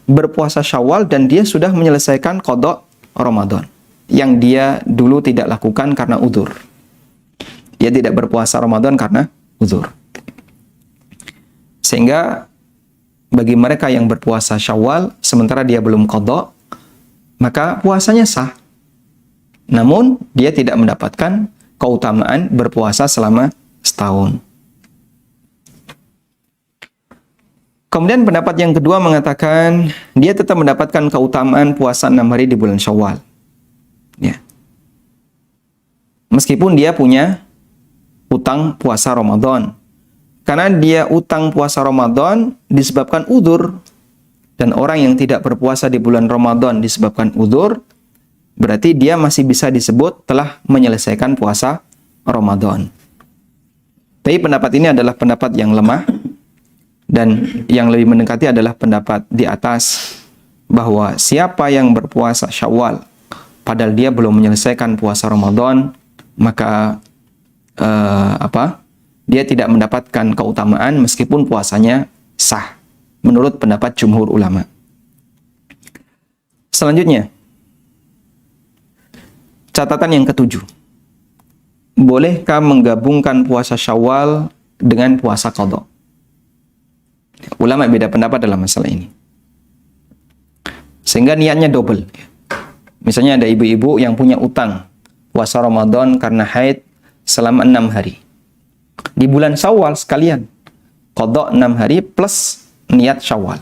berpuasa Syawal dan dia sudah menyelesaikan qadha Ramadan yang dia dulu tidak lakukan karena udzur. Dia tidak berpuasa Ramadan karena udzur. Sehingga bagi mereka yang berpuasa Syawal sementara dia belum qadha, maka puasanya sah. Namun dia tidak mendapatkan keutamaan berpuasa selama setahun. Kemudian pendapat yang kedua mengatakan dia tetap mendapatkan keutamaan puasa 6 hari di bulan Syawal. Ya. Meskipun dia punya utang puasa Ramadan. Karena dia utang puasa Ramadan disebabkan udzur. Dan orang yang tidak berpuasa di bulan Ramadan disebabkan udzur, berarti dia masih bisa disebut telah menyelesaikan puasa Ramadan. Tapi pendapat ini adalah pendapat yang lemah. Dan yang lebih mendekati adalah pendapat di atas bahwa siapa yang berpuasa Syawal padahal dia belum menyelesaikan puasa Ramadan, maka dia tidak mendapatkan keutamaan meskipun puasanya sah menurut pendapat jumhur ulama. Selanjutnya, catatan yang ketujuh. Bolehkah menggabungkan puasa Syawal dengan puasa qadha? Ulama beda pendapat dalam masalah ini. Sehingga niatnya double. Misalnya ada ibu-ibu yang punya utang puasa Ramadan karena haid selama 6 hari. Di bulan Syawal sekalian qadha 6 hari plus niat Syawal.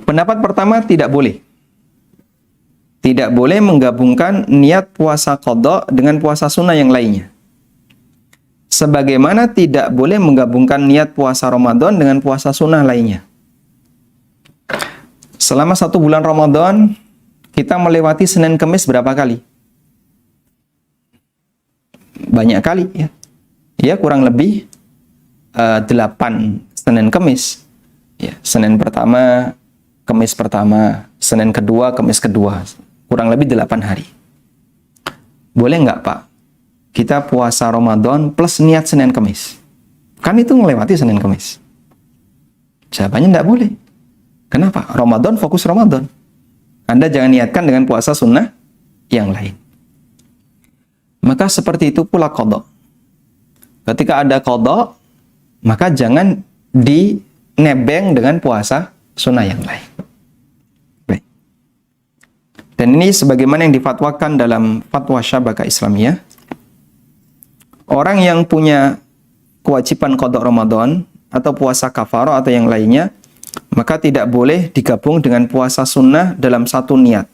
Pendapat pertama tidak boleh. Tidak boleh menggabungkan niat puasa qadha dengan puasa sunnah yang lainnya. Sebagaimana tidak boleh menggabungkan niat puasa Ramadan dengan puasa sunnah lainnya. Selama 1 bulan Ramadan, kita melewati Senin Kemis berapa kali? Banyak kali ya. Ya, kurang lebih 8 Senin Kemis. Ya, Senin pertama, Kemis pertama, Senin kedua, Kemis kedua. Kurang lebih 8 hari. Boleh nggak, Pak? Kita puasa Ramadan plus niat Senin Kemis. Kan itu melewati Senin Kemis. Jawabannya tidak boleh. Kenapa? Ramadan fokus Ramadan. Anda jangan niatkan dengan puasa sunnah yang lain. Maka seperti itu pula qadha. Ketika ada qadha, maka jangan dinebeng dengan puasa sunnah yang lain. Baik. Dan ini sebagaimana yang difatwakan dalam Fatwa Syabakah Islamiyah. Orang yang punya kewajiban qadha Ramadan atau puasa kafarah atau yang lainnya, maka tidak boleh digabung dengan puasa sunnah dalam satu niat.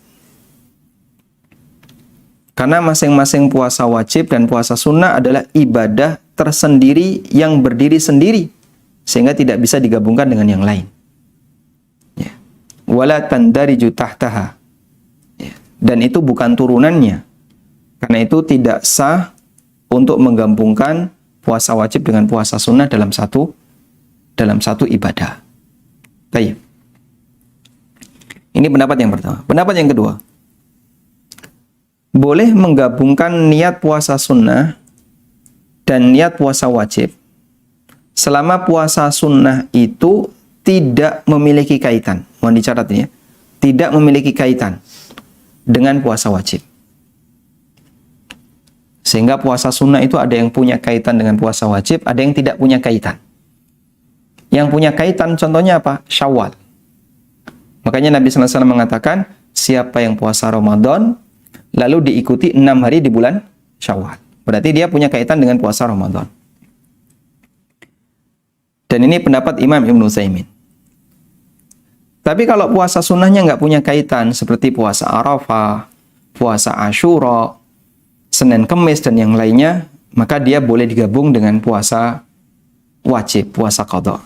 Karena masing-masing puasa wajib dan puasa sunnah adalah ibadah tersendiri yang berdiri sendiri, sehingga tidak bisa digabungkan dengan yang lain. Ya. Wala tandariju tahtaha. Ya. Dan itu bukan turunannya. Karena itu tidak sah untuk menggabungkan puasa wajib dengan puasa sunnah dalam satu ibadah. Baik. Ini pendapat yang pertama. Pendapat yang kedua. Boleh menggabungkan niat puasa sunnah dan niat puasa wajib selama puasa sunnah itu tidak memiliki kaitan. Mohon dicatat ini ya. Tidak memiliki kaitan dengan puasa wajib. Sehingga puasa sunnah itu ada yang punya kaitan dengan puasa wajib, ada yang tidak punya kaitan. Yang punya kaitan contohnya apa? Syawal. Makanya Nabi SAW mengatakan, siapa yang puasa Ramadan, lalu diikuti 6 hari di bulan Syawal. Berarti dia punya kaitan dengan puasa Ramadan. Dan ini pendapat Imam Ibnu Utsaimin. Tapi kalau puasa sunnahnya nggak punya kaitan, seperti puasa Arafah, puasa Asyura, Senin Kemis, dan yang lainnya, maka dia boleh digabung dengan puasa wajib, puasa qadha.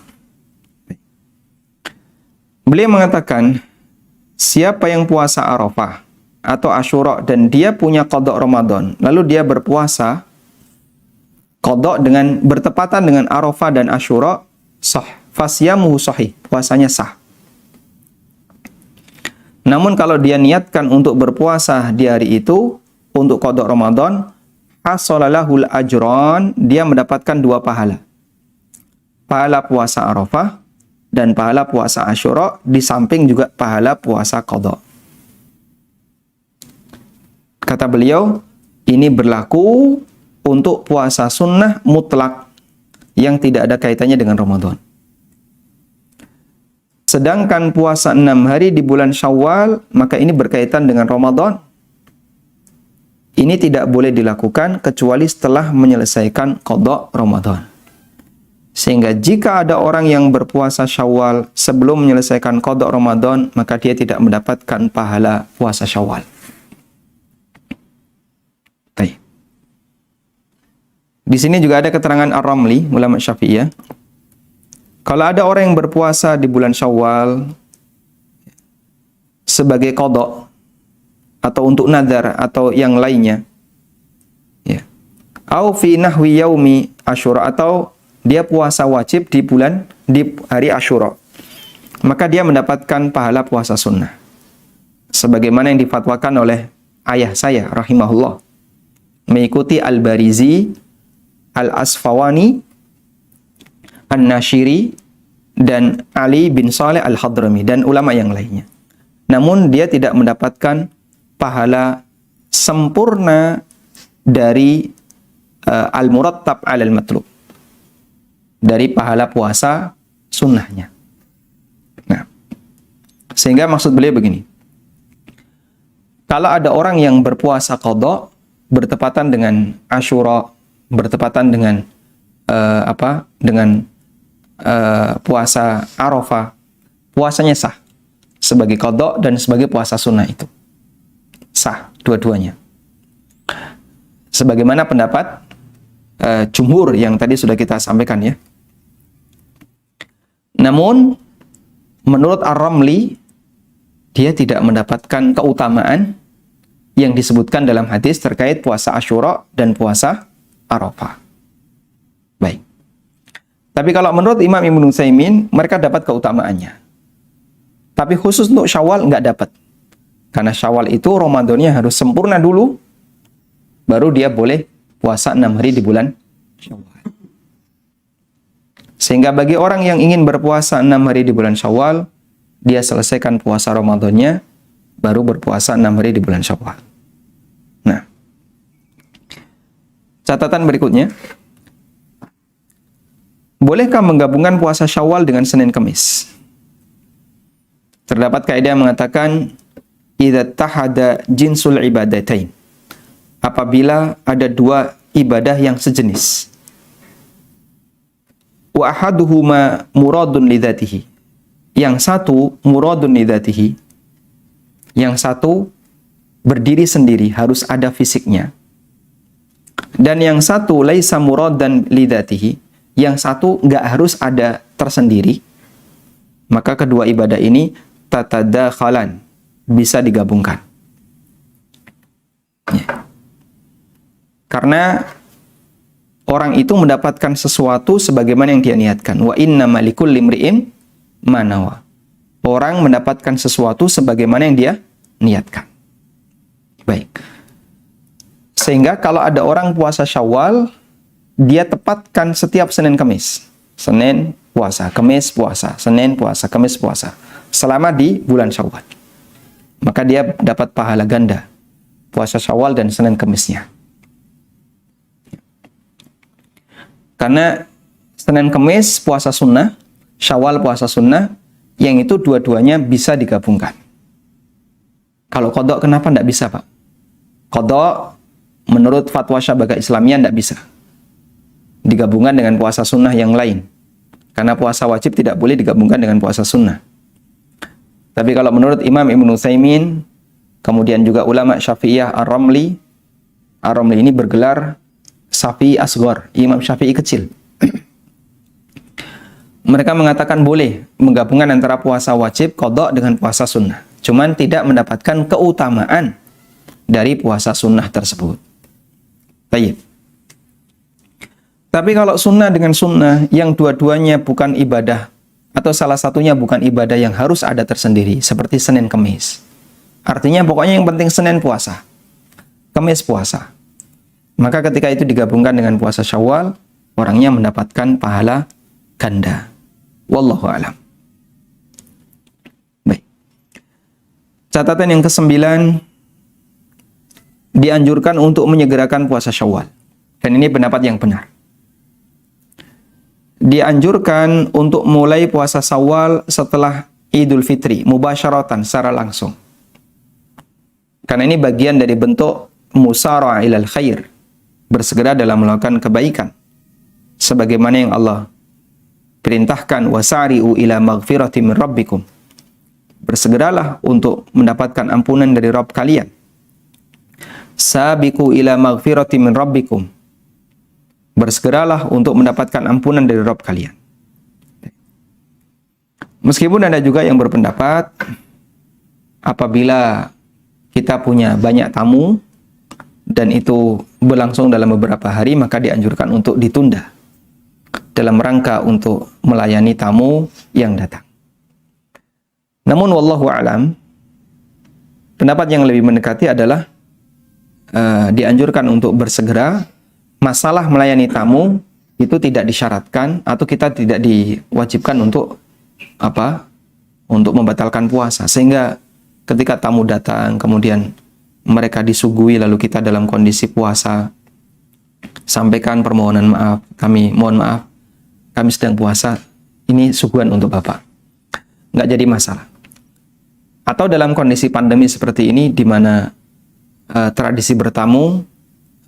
Beliau mengatakan, siapa yang puasa Arafah atau Asyura dan dia punya qadha Ramadan, lalu dia berpuasa qadha dengan bertepatan dengan Arafah dan Asyura, sah, fasyamuhu sahih, puasanya sah. Namun kalau dia niatkan untuk berpuasa di hari itu untuk qadha Ramadan, hasalalahul ajran, dia mendapatkan 2 pahala. Pahala puasa Arafah dan pahala puasa Asyura, di samping juga pahala puasa qadha. Kata beliau, ini berlaku untuk puasa sunnah mutlak yang tidak ada kaitannya dengan Ramadan. Sedangkan puasa 6 hari di bulan Syawal, maka ini berkaitan dengan Ramadan. Ini tidak boleh dilakukan kecuali setelah menyelesaikan qadha Ramadan. Sehingga jika ada orang yang berpuasa Syawal sebelum menyelesaikan qadha Ramadan, maka dia tidak mendapatkan pahala puasa Syawal. Baik. Di sini juga ada keterangan Ar-Ramli, ulama Syafi'iyah. Kalau ada orang yang berpuasa di bulan Syawal sebagai qadha atau untuk nadar atau yang lainnya, ya, au fi nahwi yaumi Asyura, atau dia puasa wajib di hari Asyura, maka dia mendapatkan pahala puasa sunnah sebagaimana yang difatwakan oleh ayah saya rahimahullah, mengikuti Al-Barizi, Al-Asfawani, An-Nashiri, dan Ali bin Saleh Al-Hadrami, dan ulama yang lainnya. Namun dia tidak mendapatkan pahala sempurna dari al-murattab 'alal matlub, dari pahala puasa sunnahnya. Nah, sehingga maksud beliau begini. Kalau ada orang yang berpuasa qadha bertepatan dengan Asyura, bertepatan dengan puasa Arafah, puasanya sah sebagai qadha dan sebagai puasa sunnah itu. Sah dua-duanya. Sebagaimana pendapat jumhur yang tadi sudah kita sampaikan ya. Namun menurut Ar-Ramli, dia tidak mendapatkan keutamaan yang disebutkan dalam hadis terkait puasa Asyura dan puasa Arafah. Baik. Tapi kalau menurut Imam Ibnu Utsaimin, mereka dapat keutamaannya. Tapi khusus untuk Syawal nggak dapat. Karena Syawal itu Ramadannya harus sempurna dulu, baru dia boleh puasa 6 hari di bulan Syawal. Sehingga bagi orang yang ingin berpuasa 6 hari di bulan Syawal, dia selesaikan puasa Ramadannya, baru berpuasa 6 hari di bulan Syawal. Nah, catatan berikutnya, bolehkah menggabungkan puasa Syawal dengan Senin Kemis? Terdapat kaidah yang mengatakan, idza tahada jinsul ibadatain, apabila ada 2 ibadah yang sejenis, wa ahaduhuma muradun lidzatihi, yang satu muradun lidzatihi, yang satu berdiri sendiri, harus ada fisiknya, dan yang satu laisa muradan lidzatihi, yang satu nggak harus ada tersendiri, maka kedua ibadah ini tatadakhalan, bisa digabungkan. Ya. Karena orang itu mendapatkan sesuatu sebagaimana yang dia niatkan. Wa innamal likulli imri'in ma nawa. Orang mendapatkan sesuatu sebagaimana yang dia niatkan. Baik. Sehingga kalau ada orang puasa Syawal, dia tepatkan setiap Senin Kemis. Senin puasa, Kemis puasa, Senin puasa, Kemis puasa. Selama di bulan Syawal. Maka dia dapat pahala ganda. Puasa Syawal dan Senin Kemisnya. Karena Senin Kemis puasa sunnah, Syawal puasa sunnah, yang itu dua-duanya bisa digabungkan. Kalau qadha kenapa tidak bisa, Pak? Qadha menurut fatwa Syabakah Islamiyah tidak bisa digabungkan dengan puasa sunnah yang lain. Karena puasa wajib tidak boleh digabungkan dengan puasa sunnah. Tapi kalau menurut Imam Ibnu Utsaimin, Kemudian juga ulama Syafi'iyah Ar-Ramli. Ar-Ramli ini bergelar Syafi'i Asghar, Imam Syafi'i kecil. Mereka mengatakan boleh menggabungkan antara puasa wajib qadha dengan puasa sunnah. Cuman tidak mendapatkan keutamaan dari puasa sunnah tersebut. Baik. Tapi kalau sunnah dengan sunnah yang dua-duanya bukan ibadah atau salah satunya bukan ibadah yang harus ada tersendiri, seperti Senin Kemis. Artinya pokoknya yang penting Senin puasa, Kemis puasa. Maka ketika itu digabungkan dengan puasa Syawal, orangnya mendapatkan pahala ganda. Wallahu a'lam. Baik. Catatan yang ke-9, dianjurkan untuk menyegerakan puasa Syawal. Dan ini pendapat yang benar. Dianjurkan untuk mulai puasa Syawal setelah Idul Fitri, mubasyaratan, secara langsung. Karena ini bagian dari bentuk musara'a ilal khair, bersegera dalam melakukan kebaikan. Sebagaimana yang Allah perintahkan, wasari'u ila maghfirati min rabbikum. Bersegeralah untuk mendapatkan ampunan dari Rabb kalian. Sabiqu ila maghfirati min rabbikum. Bersegeralah untuk mendapatkan ampunan dari Rabb kalian. Meskipun ada juga yang berpendapat, apabila kita punya banyak tamu, dan itu berlangsung dalam beberapa hari, maka dianjurkan untuk ditunda, dalam rangka untuk melayani tamu yang datang. Namun wallahu a'lam, pendapat yang lebih mendekati adalah dianjurkan untuk bersegera. Masalah melayani tamu itu tidak disyaratkan atau kita tidak diwajibkan untuk untuk membatalkan puasa. Sehingga ketika tamu datang kemudian mereka disuguhi lalu kita dalam kondisi puasa, sampaikan permohonan maaf, mohon maaf, kami sedang puasa, ini suguhan untuk Bapak. Nggak jadi masalah. Atau dalam kondisi pandemi seperti ini di mana tradisi bertamu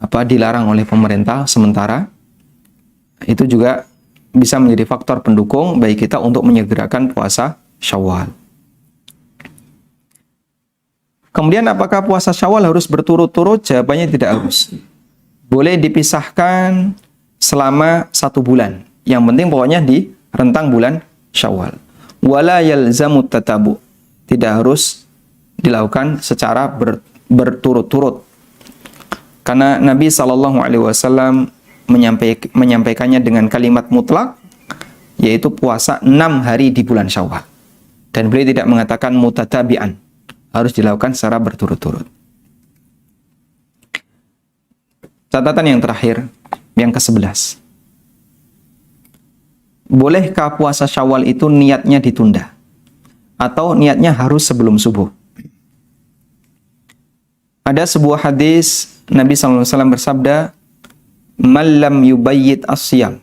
dilarang oleh pemerintah sementara, itu juga bisa menjadi faktor pendukung bagi kita untuk menyegerakan puasa Syawal. Kemudian apakah puasa Syawal harus berturut-turut? Jawabannya tidak harus. Boleh dipisahkan selama 1 bulan. Yang penting pokoknya di rentang bulan Syawal. Wala yalzamut tatabu. Tidak harus dilakukan secara berturut-turut. Karena Nabi SAW menyampaikannya dengan kalimat mutlak, yaitu puasa 6 hari di bulan Syawal. Dan beliau tidak mengatakan mutatabi'an, harus dilakukan secara berturut-turut. Catatan yang terakhir, yang ke-11. Bolehkah puasa Syawal itu niatnya ditunda? Atau niatnya harus sebelum subuh? Ada sebuah hadis Nabi SAW bersabda, "Malam yubayyit as-siyam."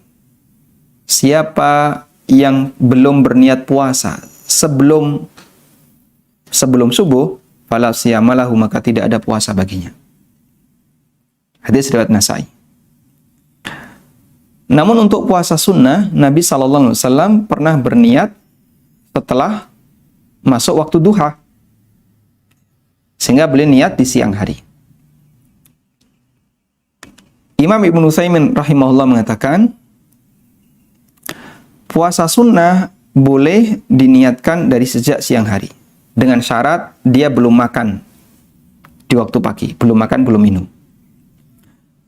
Siapa yang belum berniat puasa sebelum subuh, fala siyamalahu, maka tidak ada puasa baginya. Hadis riwayat Nasai. Namun untuk puasa sunnah, Nabi SAW pernah berniat setelah masuk waktu duha, sehingga beliau niat di siang hari. Imam Ibnu Utsaimin rahimahullah mengatakan, puasa sunnah boleh diniatkan dari sejak siang hari, dengan syarat dia belum makan di waktu pagi, belum makan, belum minum.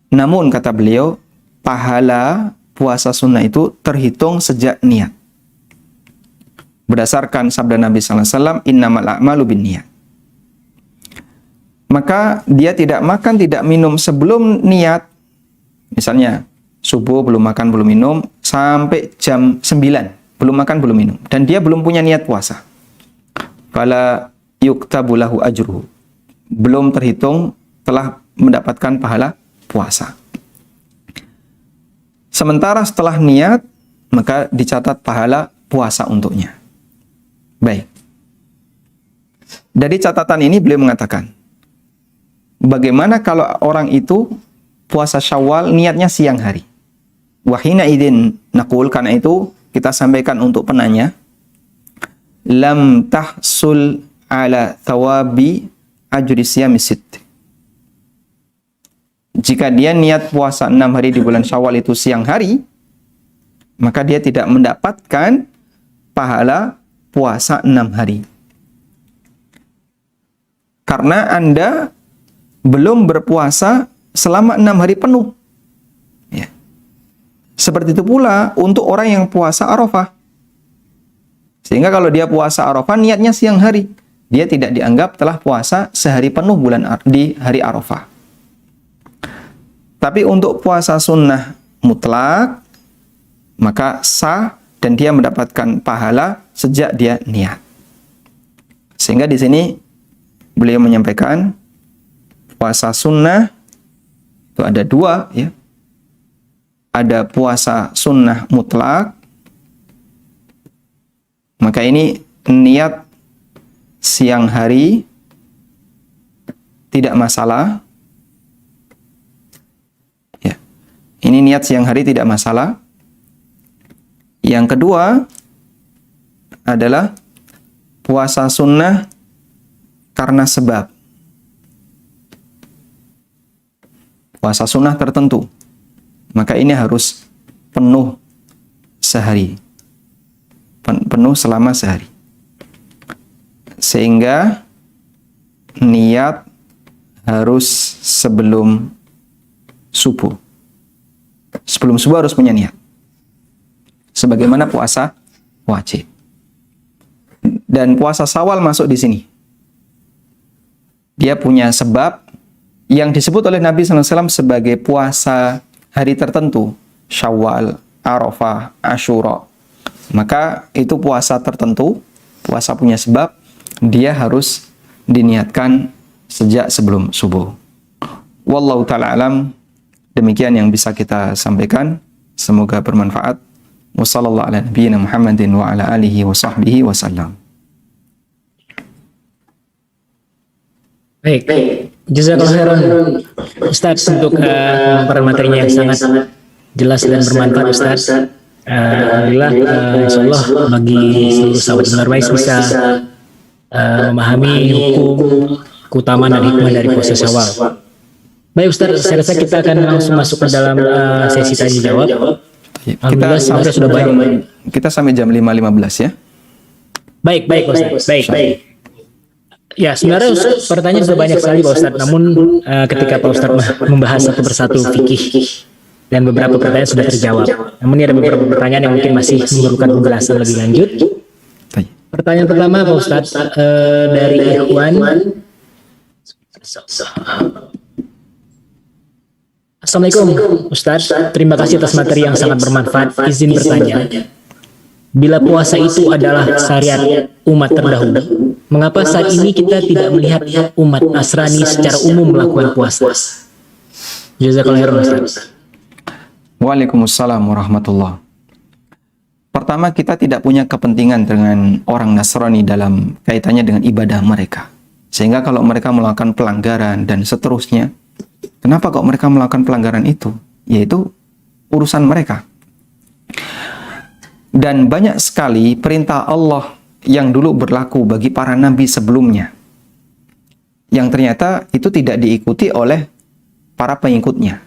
Namun kata beliau, pahala puasa sunnah itu terhitung sejak niat. Berdasarkan sabda Nabi SAW, innamal a'malu binniyat. Maka dia tidak makan, tidak minum sebelum niat. Misalnya, subuh belum makan, belum minum, sampai jam 9, belum makan, belum minum. Dan dia belum punya niat puasa. Fala yuktabu lahu ajruhu. Belum terhitung telah mendapatkan pahala puasa. Sementara setelah niat, maka dicatat pahala puasa untuknya. Baik. Dari catatan ini beliau mengatakan, bagaimana kalau orang itu puasa Syawal niatnya siang hari? Wahina idin naqul, karena itu kita sampaikan untuk penanya, lam tahsul ala thawabi ajri siyamis sitt. Jika dia niat puasa 6 hari di bulan Syawal itu siang hari, maka dia tidak mendapatkan pahala puasa 6 hari. Karena Anda belum berpuasa selama 6 hari penuh. Ya. Seperti itu pula untuk orang yang puasa Arafah. Sehingga kalau dia puasa Arafah niatnya siang hari, dia tidak dianggap telah puasa sehari penuh di hari Arafah. Tapi untuk puasa sunnah mutlak, maka sah dan dia mendapatkan pahala sejak dia niat. Sehingga di sini beliau menyampaikan puasa sunnah itu ada 2, ya. Ada puasa sunnah mutlak, maka ini niat siang hari tidak masalah. Ya. Ini niat siang hari tidak masalah. Yang kedua adalah puasa sunnah karena sebab. Puasa sunnah tertentu. Maka ini harus penuh sehari. Penuh selama sehari. Sehingga niat harus sebelum subuh. Sebelum subuh harus punya niat. Sebagaimana puasa wajib. Dan puasa Syawal masuk di sini. Dia punya sebab yang disebut oleh Nabi SAW sebagai puasa hari tertentu. Syawal, Arafah, Asyura. Maka itu puasa tertentu, puasa punya sebab, dia harus diniatkan sejak sebelum subuh. Wallahu ta'ala alam, demikian yang bisa kita sampaikan. Semoga bermanfaat. Wassallallahu ala nabiyyina Muhammadin wa ala alihi wa sahbihi wasallam. Baik, jazakallahu khairan Ustaz untuk pemaparan materinya yang sangat jelas dan bermanfaat Ustaz. Alhamdulillah, insyaallah bagi seluruh sahabat benar baik bisa memahami hukum, keutamaan dan hikmah dari puasa Syawal. Baik Ustaz, saya rasa kita akan langsung masuk ke dalam sesi tanya jawab. Alhamdulillah sudah banyak. Kita sampai jam 5.15 ya. Baik Ustaz. Baik. Ya, sebenarnya pertanyaan sudah banyak sekali Pak Ustadz, namun ketika Pak Ustadz membahas satu persatu fikih dan beberapa pertanyaan sudah terjawab. Namun ini ada beberapa pertanyaan yang mungkin masih memerlukan penjelasan lebih lanjut. Pertanyaan pertama Pak Ustadz dari Ikhwan. Assalamualaikum Ustadz, terima kasih atas materi yang sangat bermanfaat. Izin bertanya, bila puasa itu adalah syariat umat terdahulu, mengapa saat ini kita tidak melihat umat Nasrani secara umum melakukan puasa? Jazakallahu khairan Ustaz. Waalaikumsalam warahmatullahi. Pertama, kita tidak punya kepentingan dengan orang Nasrani dalam kaitannya dengan ibadah mereka. Sehingga kalau mereka melakukan pelanggaran dan seterusnya, kenapa kok mereka melakukan pelanggaran itu? Yaitu urusan mereka. Dan banyak sekali perintah Allah yang dulu berlaku bagi para nabi sebelumnya, yang ternyata itu tidak diikuti oleh para pengikutnya.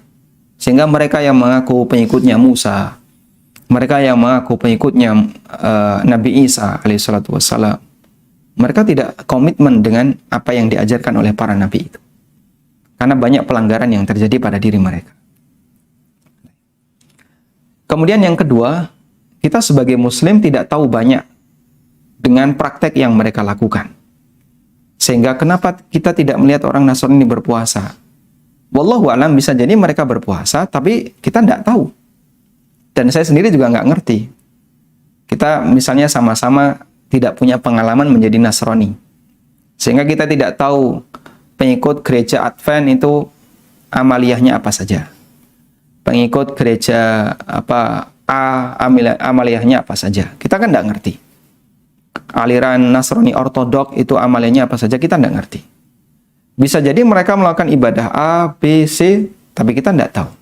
Sehingga mereka yang mengaku pengikutnya Musa, mereka yang mengaku pengikutnya Nabi Isa alaihissalatu wassalam, mereka tidak komitmen dengan apa yang diajarkan oleh para nabi itu. Karena banyak pelanggaran yang terjadi pada diri mereka. Kemudian yang kedua, kita sebagai muslim tidak tahu banyak dengan praktek yang mereka lakukan. Sehingga kenapa kita tidak melihat orang Nasrani berpuasa? Wallahu a'lam, bisa jadi mereka berpuasa, tapi kita tidak tahu. Dan saya sendiri juga nggak ngerti. Kita misalnya sama-sama tidak punya pengalaman menjadi Nasrani. Sehingga kita tidak tahu pengikut gereja Advent itu amaliyahnya apa saja. Pengikut gereja amaliyahnya apa saja. Kita kan tidak ngerti. Aliran Nasrani Ortodok itu amaliyahnya apa saja, kita tidak ngerti. Bisa jadi mereka melakukan ibadah A, B, C, tapi kita tidak tahu.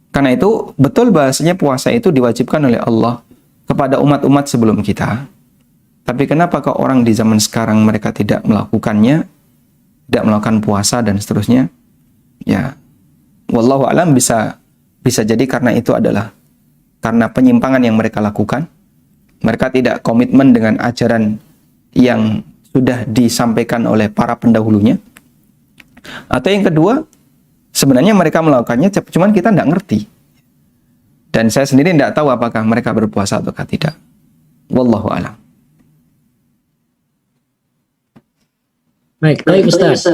Karena itu, betul bahasanya puasa itu diwajibkan oleh Allah kepada umat-umat sebelum kita. Tapi kenapa kok orang di zaman sekarang mereka tidak melakukannya? tidak melakukan puasa dan seterusnya, ya wallahu alam bisa jadi karena itu adalah karena penyimpangan yang mereka lakukan. Mereka tidak komitmen dengan ajaran yang sudah disampaikan oleh para pendahulunya. Atau yang kedua, sebenarnya mereka melakukannya, cuman kita tidak ngerti. Dan saya sendiri tidak tahu apakah mereka berpuasa atau tidak. Wallahu a'lam. Baik Ustaz.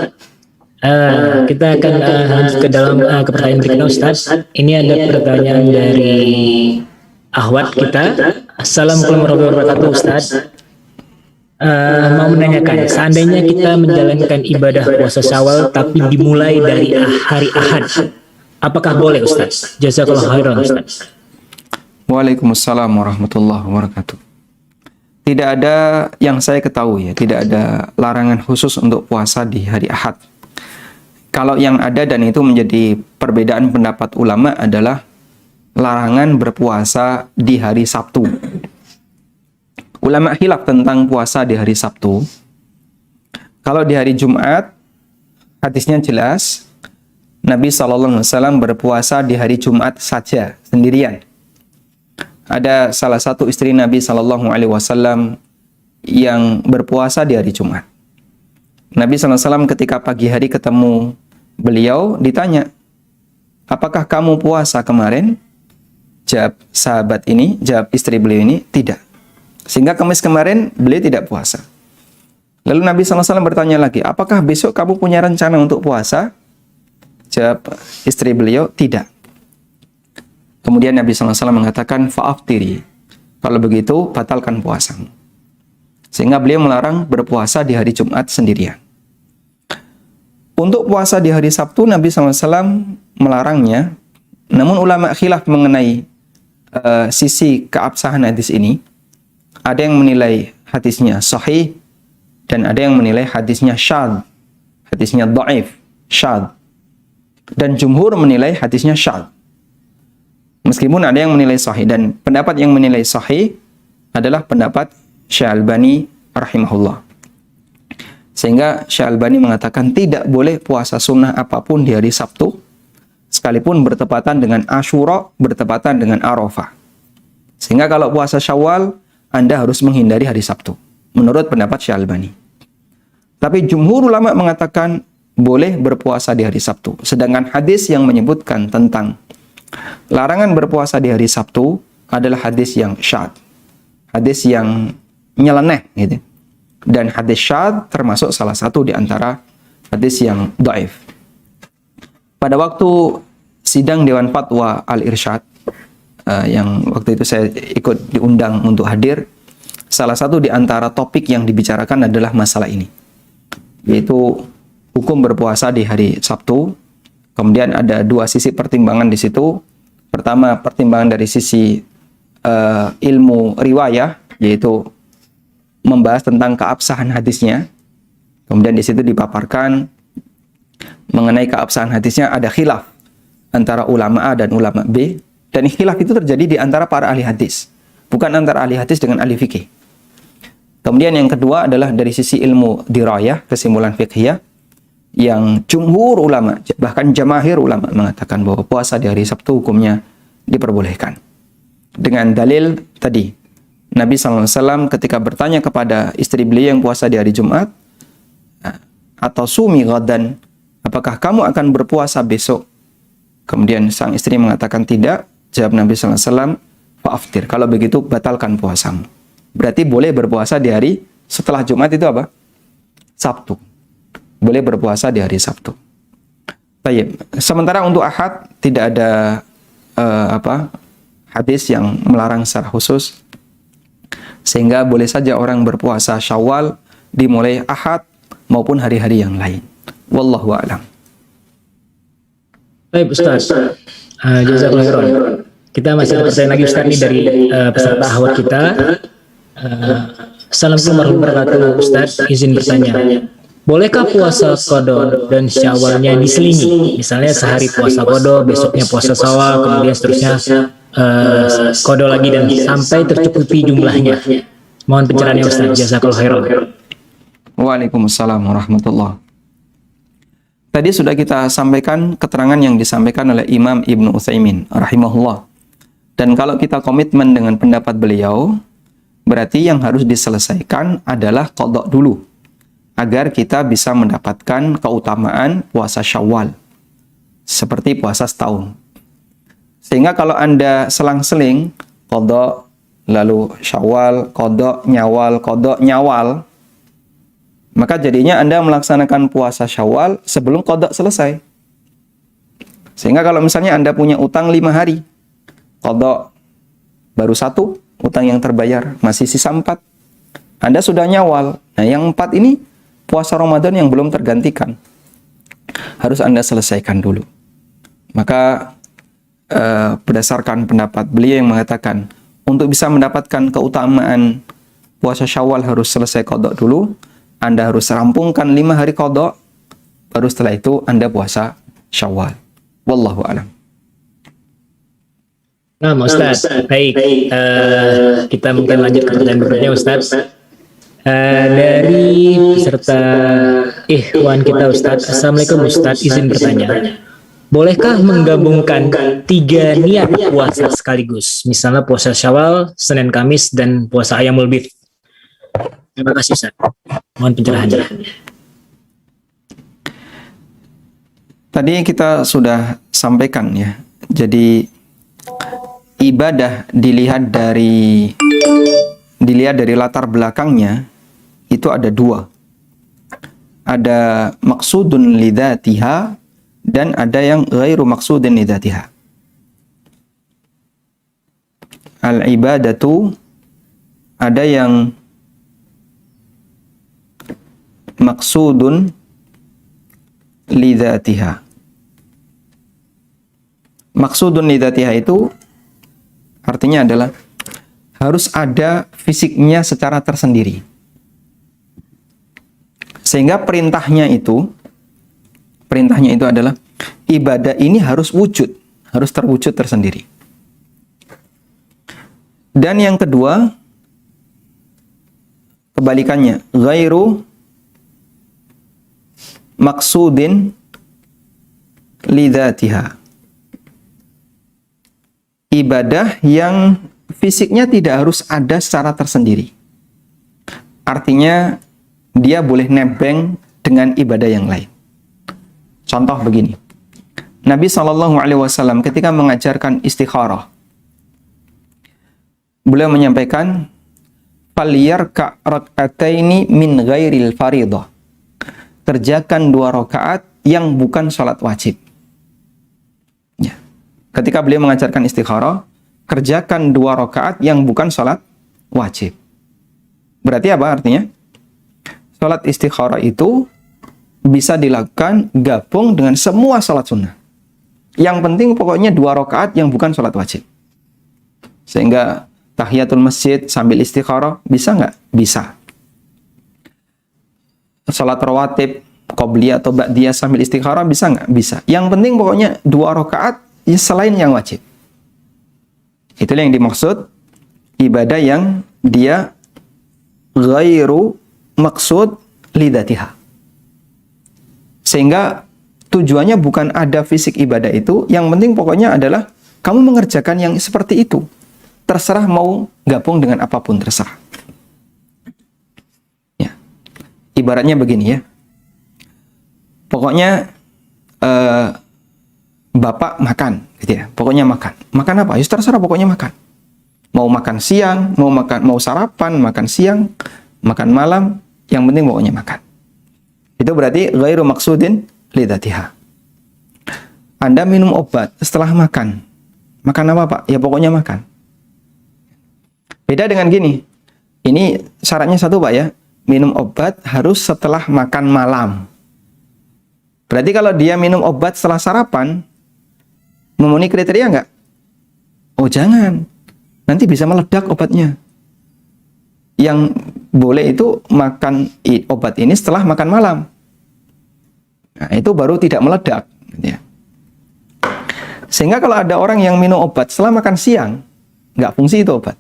Kita akan lanjut ke dalam ke pertanyaan berikutnya Ustaz. Ini ada pertanyaan dari Ahwat kita. Assalamualaikum warahmatullahi wabarakatuh Ustaz. Mau menanyakan, seandainya kita menjalankan ibadah puasa Syawal tapi dimulai dari hari Ahad, apakah boleh Ustaz? Jazakallahu khairan Ustaz. Waalaikumsalam warahmatullahi wabarakatuh. Tidak ada yang saya ketahui ya, tidak ada larangan khusus untuk puasa di hari Ahad. Kalau yang ada dan itu menjadi perbedaan pendapat ulama adalah larangan berpuasa di hari Sabtu. Ulama khilaf tentang puasa di hari Sabtu. Kalau di hari Jumat, hadisnya jelas, Nabi SAW berpuasa di hari Jumat saja, sendirian. Ada salah satu istri Nabi SAW yang berpuasa di hari Jumat. Nabi SAW ketika pagi hari ketemu beliau, ditanya, apakah kamu puasa kemarin? Jawab sahabat ini, jawab istri beliau ini, tidak. Sehingga Kamis kemarin beliau tidak puasa. Lalu Nabi SAW bertanya lagi, apakah besok kamu punya rencana untuk puasa? Jawab istri beliau, tidak. Kemudian Nabi SAW mengatakan, fa'aftiri. Kalau begitu, batalkan puasamu. Sehingga beliau melarang berpuasa di hari Jumat sendirian. Untuk puasa di hari Sabtu, Nabi SAW melarangnya. Namun ulama khilaf mengenai sisi keabsahan hadis ini. Ada yang menilai hadisnya sahih, dan ada yang menilai hadisnya syadz. Hadisnya dhaif, syadz. Dan jumhur menilai hadisnya syadz. Meskipun ada yang menilai sahih, dan pendapat yang menilai sahih adalah pendapat Syekh Albani rahimahullah. Sehingga Syekh Albani mengatakan tidak boleh puasa sunnah apapun di hari Sabtu, sekalipun bertepatan dengan Asyura, bertepatan dengan Arafah. Sehingga kalau puasa Syawal, Anda harus menghindari hari Sabtu, menurut pendapat Syekh Albani. Tapi jumhur ulama mengatakan boleh berpuasa di hari Sabtu. Sedangkan hadis yang menyebutkan tentang larangan berpuasa di hari Sabtu adalah hadis yang syadz, hadis yang nyeleneh gitu. Dan hadis syadz termasuk salah satu di antara hadis yang dhaif. Pada waktu sidang Dewan Fatwa Al-Irsyad, yang waktu itu saya ikut diundang untuk hadir, salah satu di antara topik yang dibicarakan adalah masalah ini, yaitu hukum berpuasa di hari Sabtu. Kemudian ada dua sisi pertimbangan di situ. Pertama, pertimbangan dari sisi ilmu riwayah, yaitu membahas tentang keabsahan hadisnya. Kemudian di situ dipaparkan mengenai keabsahan hadisnya ada khilaf antara ulama A dan ulama B, dan khilaf itu terjadi di antara para ahli hadis, bukan antara ahli hadis dengan ahli fikih. Kemudian yang kedua adalah dari sisi ilmu dirayah, kesimpulan fiqhiyah, yang jumhur ulama, bahkan jamaahir ulama mengatakan bahwa puasa di hari Sabtu hukumnya diperbolehkan. Dengan dalil tadi, Nabi SAW ketika bertanya kepada istri beliau yang puasa di hari Jumat, atau sumi ghadan, apakah kamu akan berpuasa besok? Kemudian sang istri mengatakan tidak. Jawab Nabi SAW, fa'aftir, kalau begitu batalkan puasamu. Berarti boleh berpuasa di hari setelah Jumat itu apa? Sabtu. Boleh berpuasa di hari Sabtu. Baik. Sementara untuk Ahad tidak ada hadis yang melarang secara khusus, sehingga boleh saja orang berpuasa Syawal dimulai Ahad maupun hari-hari yang lain. Wallahu a'lam. Baik Ustaz. Jazakallahu khairan. Kita masih ada pertanyaan lagi Ustaz nih dari peserta Ahwat kita. Assalamualaikum warahmatullahi wabarakatuh Ustaz. Izin bertanya. Bolehkah puasa Qadha dan Syawalnya diselingi? Misalnya sehari puasa Qadha, besoknya puasa Syawal, kemudian seterusnya Qadha lagi dan sampai tercukupi jumlahnya. Mohon pencerahannya Ustaz. Jazakallahu khairan. Waalaikumsalam warahmatullahi. Tadi sudah kita sampaikan keterangan yang disampaikan oleh Imam Ibnu Utsaimin rahimahullah. Dan kalau kita komitmen dengan pendapat beliau, berarti yang harus diselesaikan adalah qadha dulu, agar kita bisa mendapatkan keutamaan puasa Syawal, seperti puasa setahun. Sehingga kalau Anda selang-seling, qadha, lalu Syawal, qadha, nyawal, maka jadinya Anda melaksanakan puasa Syawal sebelum qadha selesai. Sehingga kalau misalnya Anda punya utang 5 hari, qadha baru 1, utang yang terbayar, masih sisa 4. Anda sudah nyawal. Nah, yang 4 ini puasa Ramadan yang belum tergantikan. Harus Anda selesaikan dulu. Maka berdasarkan pendapat beliau yang mengatakan, untuk bisa mendapatkan keutamaan puasa Syawal harus selesai qadha dulu. Anda harus rampungkan 5 hari qadha, baru setelah itu Anda puasa Syawal. Wallahu a'lam. Nah, Ustaz, baik. Kita mungkin lanjut ke pertanyaan berikutnya, Ustaz. Dari peserta ikhwan kita, Ustaz. Assalamualaikum, Ustaz. Izin bertanya. Bolehkah menggabungkan 3 niat puasa sekaligus? Misalnya puasa Syawal, Senin, Kamis, dan puasa Ayyamul Bid. Terima kasih, Ustaz. Mohon pencerahannya. Tadi kita sudah sampaikan ya. Jadi ibadah dilihat dari latar belakangnya itu ada 2. Ada maksudun lidzatiha dan ada yang ghairu maksudun lidzatiha. Al-ibadatu ada yang maksudun lidzatiha. Maksudun lidzatiha itu artinya adalah harus ada fisiknya secara tersendiri. Sehingga perintahnya itu adalah ibadah ini harus wujud, harus terwujud tersendiri. Dan yang kedua, kebalikannya, ghairu maksudin lidzatiha. Ibadah yang fisiknya tidak harus ada secara tersendiri. Artinya dia boleh nebeng dengan ibadah yang lain. Contoh begini. Nabi SAW ketika mengajarkan istikharah, beliau menyampaikan, "Falyarka' rak'ataini min ghairil faridah." Kerjakan 2 rakaat yang bukan sholat wajib. Ya. Ketika beliau mengajarkan istikharah, kerjakan 2 rakaat yang bukan sholat wajib. Berarti apa artinya? Sholat istikharah itu bisa dilakukan gabung dengan semua sholat sunnah. Yang penting pokoknya 2 rakaat yang bukan sholat wajib. Sehingga tahiyatul masjid sambil istikharah bisa nggak? Bisa. Sholat rawatib, qobliyah atau ba'diyah sambil istikharah bisa nggak? Bisa. Yang penting pokoknya 2 rakaat selain yang wajib. Itulah yang dimaksud ibadah yang dia ghairu maksud lidzatiha. Sehingga tujuannya bukan ada fisik ibadah itu, yang penting pokoknya adalah kamu mengerjakan yang seperti itu. Terserah mau gabung dengan apapun, terserah. Ya. Ibaratnya begini ya. Pokoknya Bapak makan gitu ya. Pokoknya makan. Makan apa? Ya terserah pokoknya makan. Mau makan siang, mau sarapan, makan siang, makan malam, yang penting pokoknya makan. Itu berarti ghairu maksudin lidzatiha. Anda minum obat setelah makan. Makan apa, Pak? Ya pokoknya makan. Beda dengan gini. Ini syaratnya satu, Pak ya. Minum obat harus setelah makan malam. Berarti kalau dia minum obat setelah sarapan, memenuhi kriteria nggak? Oh jangan. Nanti bisa meledak obatnya. Yang boleh itu makan obat ini setelah makan malam. Nah, itu baru tidak meledak. Gitu ya. Sehingga kalau ada orang yang minum obat setelah makan siang, nggak fungsi itu obat.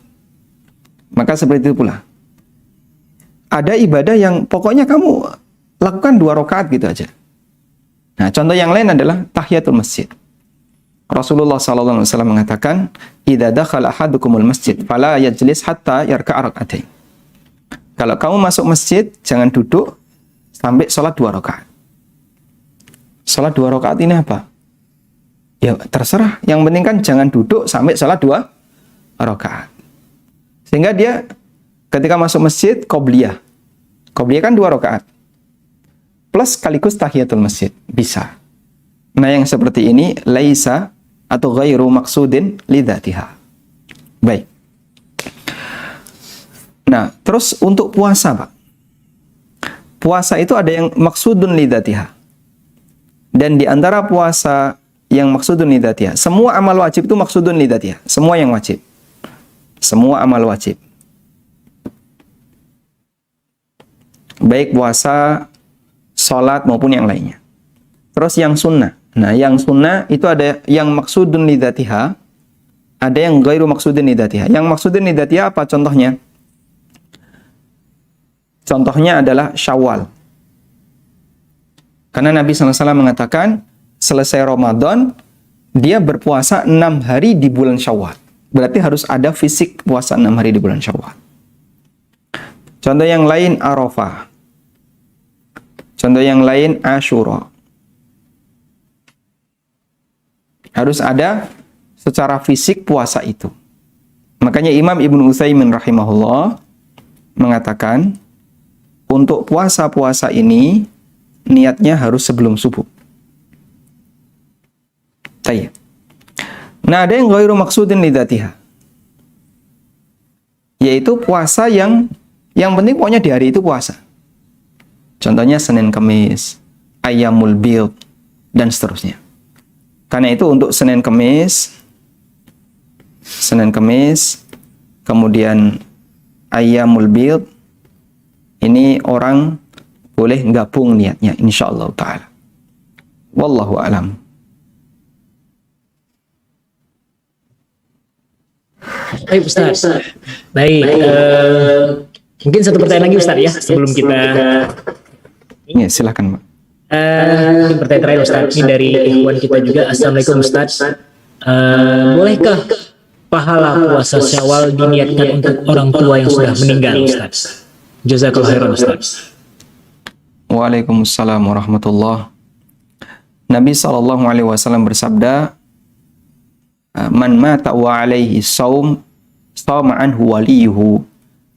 Maka seperti itu pula. Ada ibadah yang pokoknya kamu lakukan 2 rakaat gitu aja. Nah, contoh yang lain adalah tahiyatul masjid. Rasulullah SAW mengatakan, "Idza dakhala ahadukumul masjid, fala yajlis hatta yarka'a rak'atain." Kalau kamu masuk masjid, jangan duduk sampai sholat 2 rakaat. Sholat 2 rakaat ini apa? Ya terserah, yang penting kan jangan duduk sampai sholat 2 rakaat. Sehingga dia ketika masuk masjid, qobliyah. Qobliyah kan 2 rakaat. Plus sekaligus tahiyatul masjid. Bisa. Nah yang seperti ini, laisa atau ghairu maksudin lidzatiha. Baik. Nah, terus untuk puasa, Pak. Puasa itu ada yang maksudun lidzatiha. Dan di antara puasa yang maksudun lidzatiha, semua amal wajib itu maksudun lidzatiha. Semua yang wajib. Semua amal wajib. Baik puasa, sholat maupun yang lainnya. Terus yang sunnah. Nah, yang sunnah itu ada yang maksudun lidzatiha, ada yang ghairu maksudun lidzatiha. Yang maksudun lidzatiha apa contohnya? Contohnya adalah Syawal. Karena Nabi SAW mengatakan, selesai Ramadan, dia berpuasa 6 hari di bulan Syawal. Berarti harus ada fisik puasa 6 hari di bulan Syawal. Contoh yang lain Arafah. Contoh yang lain Asyura. Harus ada secara fisik puasa itu. Makanya Imam Ibnu Utsaimin rahimahullah mengatakan, untuk puasa-puasa ini niatnya harus sebelum subuh. Tayyib. Nah, ada yang ghairu maksudin lidzatiha. Yaitu puasa yang penting pokoknya di hari itu puasa. Contohnya Senin Kamis, Ayyamul Bid, dan seterusnya. Karena itu untuk Senin Kamis, kemudian Ayyamul Bid, ini orang boleh gabung niatnya, insyaallah ta'ala. Wallahu a'lam. Baik Ustaz. Baik. Mungkin satu pertanyaan lagi Ustaz ya sebelum kita. Ya, silakan, Pak. Mungkin pertanyaan terakhir Ustaz. Ini dari ikhwan kita juga. Assalamualaikum Ustaz. Bolehkah pahala puasa Syawal diniatkan untuk orang tua yang sudah meninggal Ustaz? Jazakallahu khairan Ustaz. Waalaikumsalam warahmatullah. Nabi SAW bersabda, "Man mata wa alaihi shaum, shama anhu waliyuhu."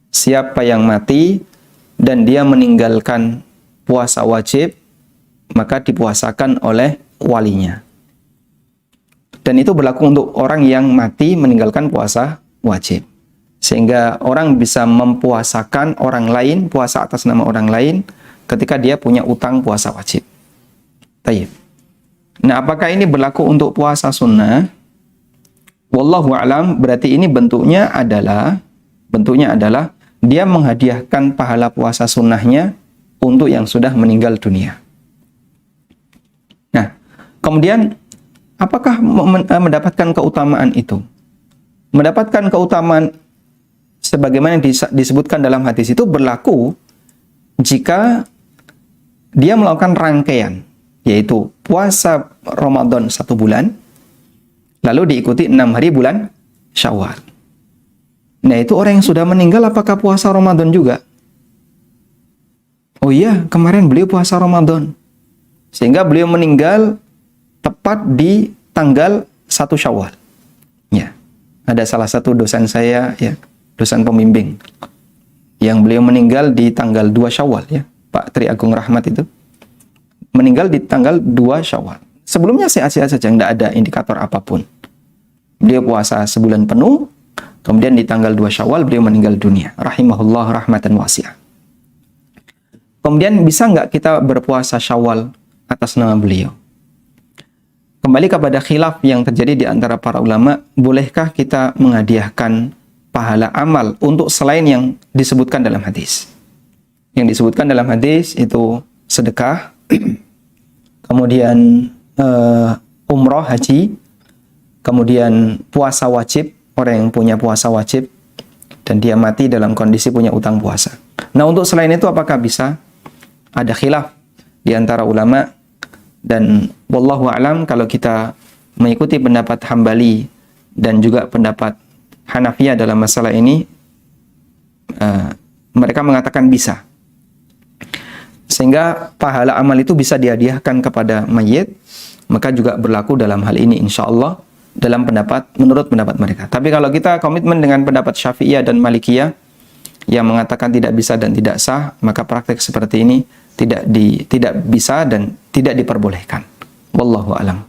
Siapa yang mati dan dia meninggalkan puasa wajib, maka dipuasakan oleh walinya. Dan itu berlaku untuk orang yang mati meninggalkan puasa wajib. Sehingga orang bisa mempuasakan orang lain, puasa atas nama orang lain, ketika dia punya utang puasa wajib. Tayyib. Nah, apakah ini berlaku untuk puasa sunnah? Wallahu a'lam, berarti ini bentuknya adalah dia menghadiahkan pahala puasa sunnahnya untuk yang sudah meninggal dunia. Nah, kemudian apakah mendapatkan keutamaan itu? Mendapatkan keutamaan sebagaimana disebutkan dalam hadis itu berlaku jika dia melakukan rangkaian, yaitu puasa Ramadan 1 bulan, lalu diikuti 6 hari bulan Syawal. Nah, itu orang yang sudah meninggal apakah puasa Ramadan juga? Oh iya, kemarin beliau puasa Ramadan. Sehingga beliau meninggal tepat di tanggal 1 Syawal. Ya. Ada salah satu dosen saya, ya, dosen pembimbing, yang beliau meninggal di tanggal 2 Syawal, ya, Pak Tri Agung Rahmat itu. Meninggal di tanggal 2 Syawal. Sebelumnya sehat-sehat saja, tidak ada indikator apapun. Beliau puasa sebulan penuh, kemudian di tanggal 2 Syawal beliau meninggal dunia. Rahimahullah rahmatan wasi'ah. Kemudian bisa nggak kita berpuasa Syawal atas nama beliau? Kembali kepada khilaf yang terjadi di antara para ulama, bolehkah kita menghadiahkan pahala amal untuk selain yang disebutkan dalam hadis? Yang disebutkan dalam hadis itu sedekah, kemudian umroh, haji, kemudian puasa wajib, orang yang punya puasa wajib, dan dia mati dalam kondisi punya utang puasa. Nah, untuk selain itu apakah bisa? Ada khilaf di antara ulama, Dan wallahu a'lam, kalau kita mengikuti pendapat Hambali dan juga pendapat Hanafiyah dalam masalah ini, mereka mengatakan bisa. Sehingga pahala amal itu bisa dihadiahkan kepada mayit, maka juga berlaku dalam hal ini insyaallah menurut pendapat mereka. Tapi kalau kita komitmen dengan pendapat Syafi'iyah dan Malikiyah yang mengatakan tidak bisa dan tidak sah, maka praktek seperti ini tidak bisa dan tidak diperbolehkan. Wallahu a'lam.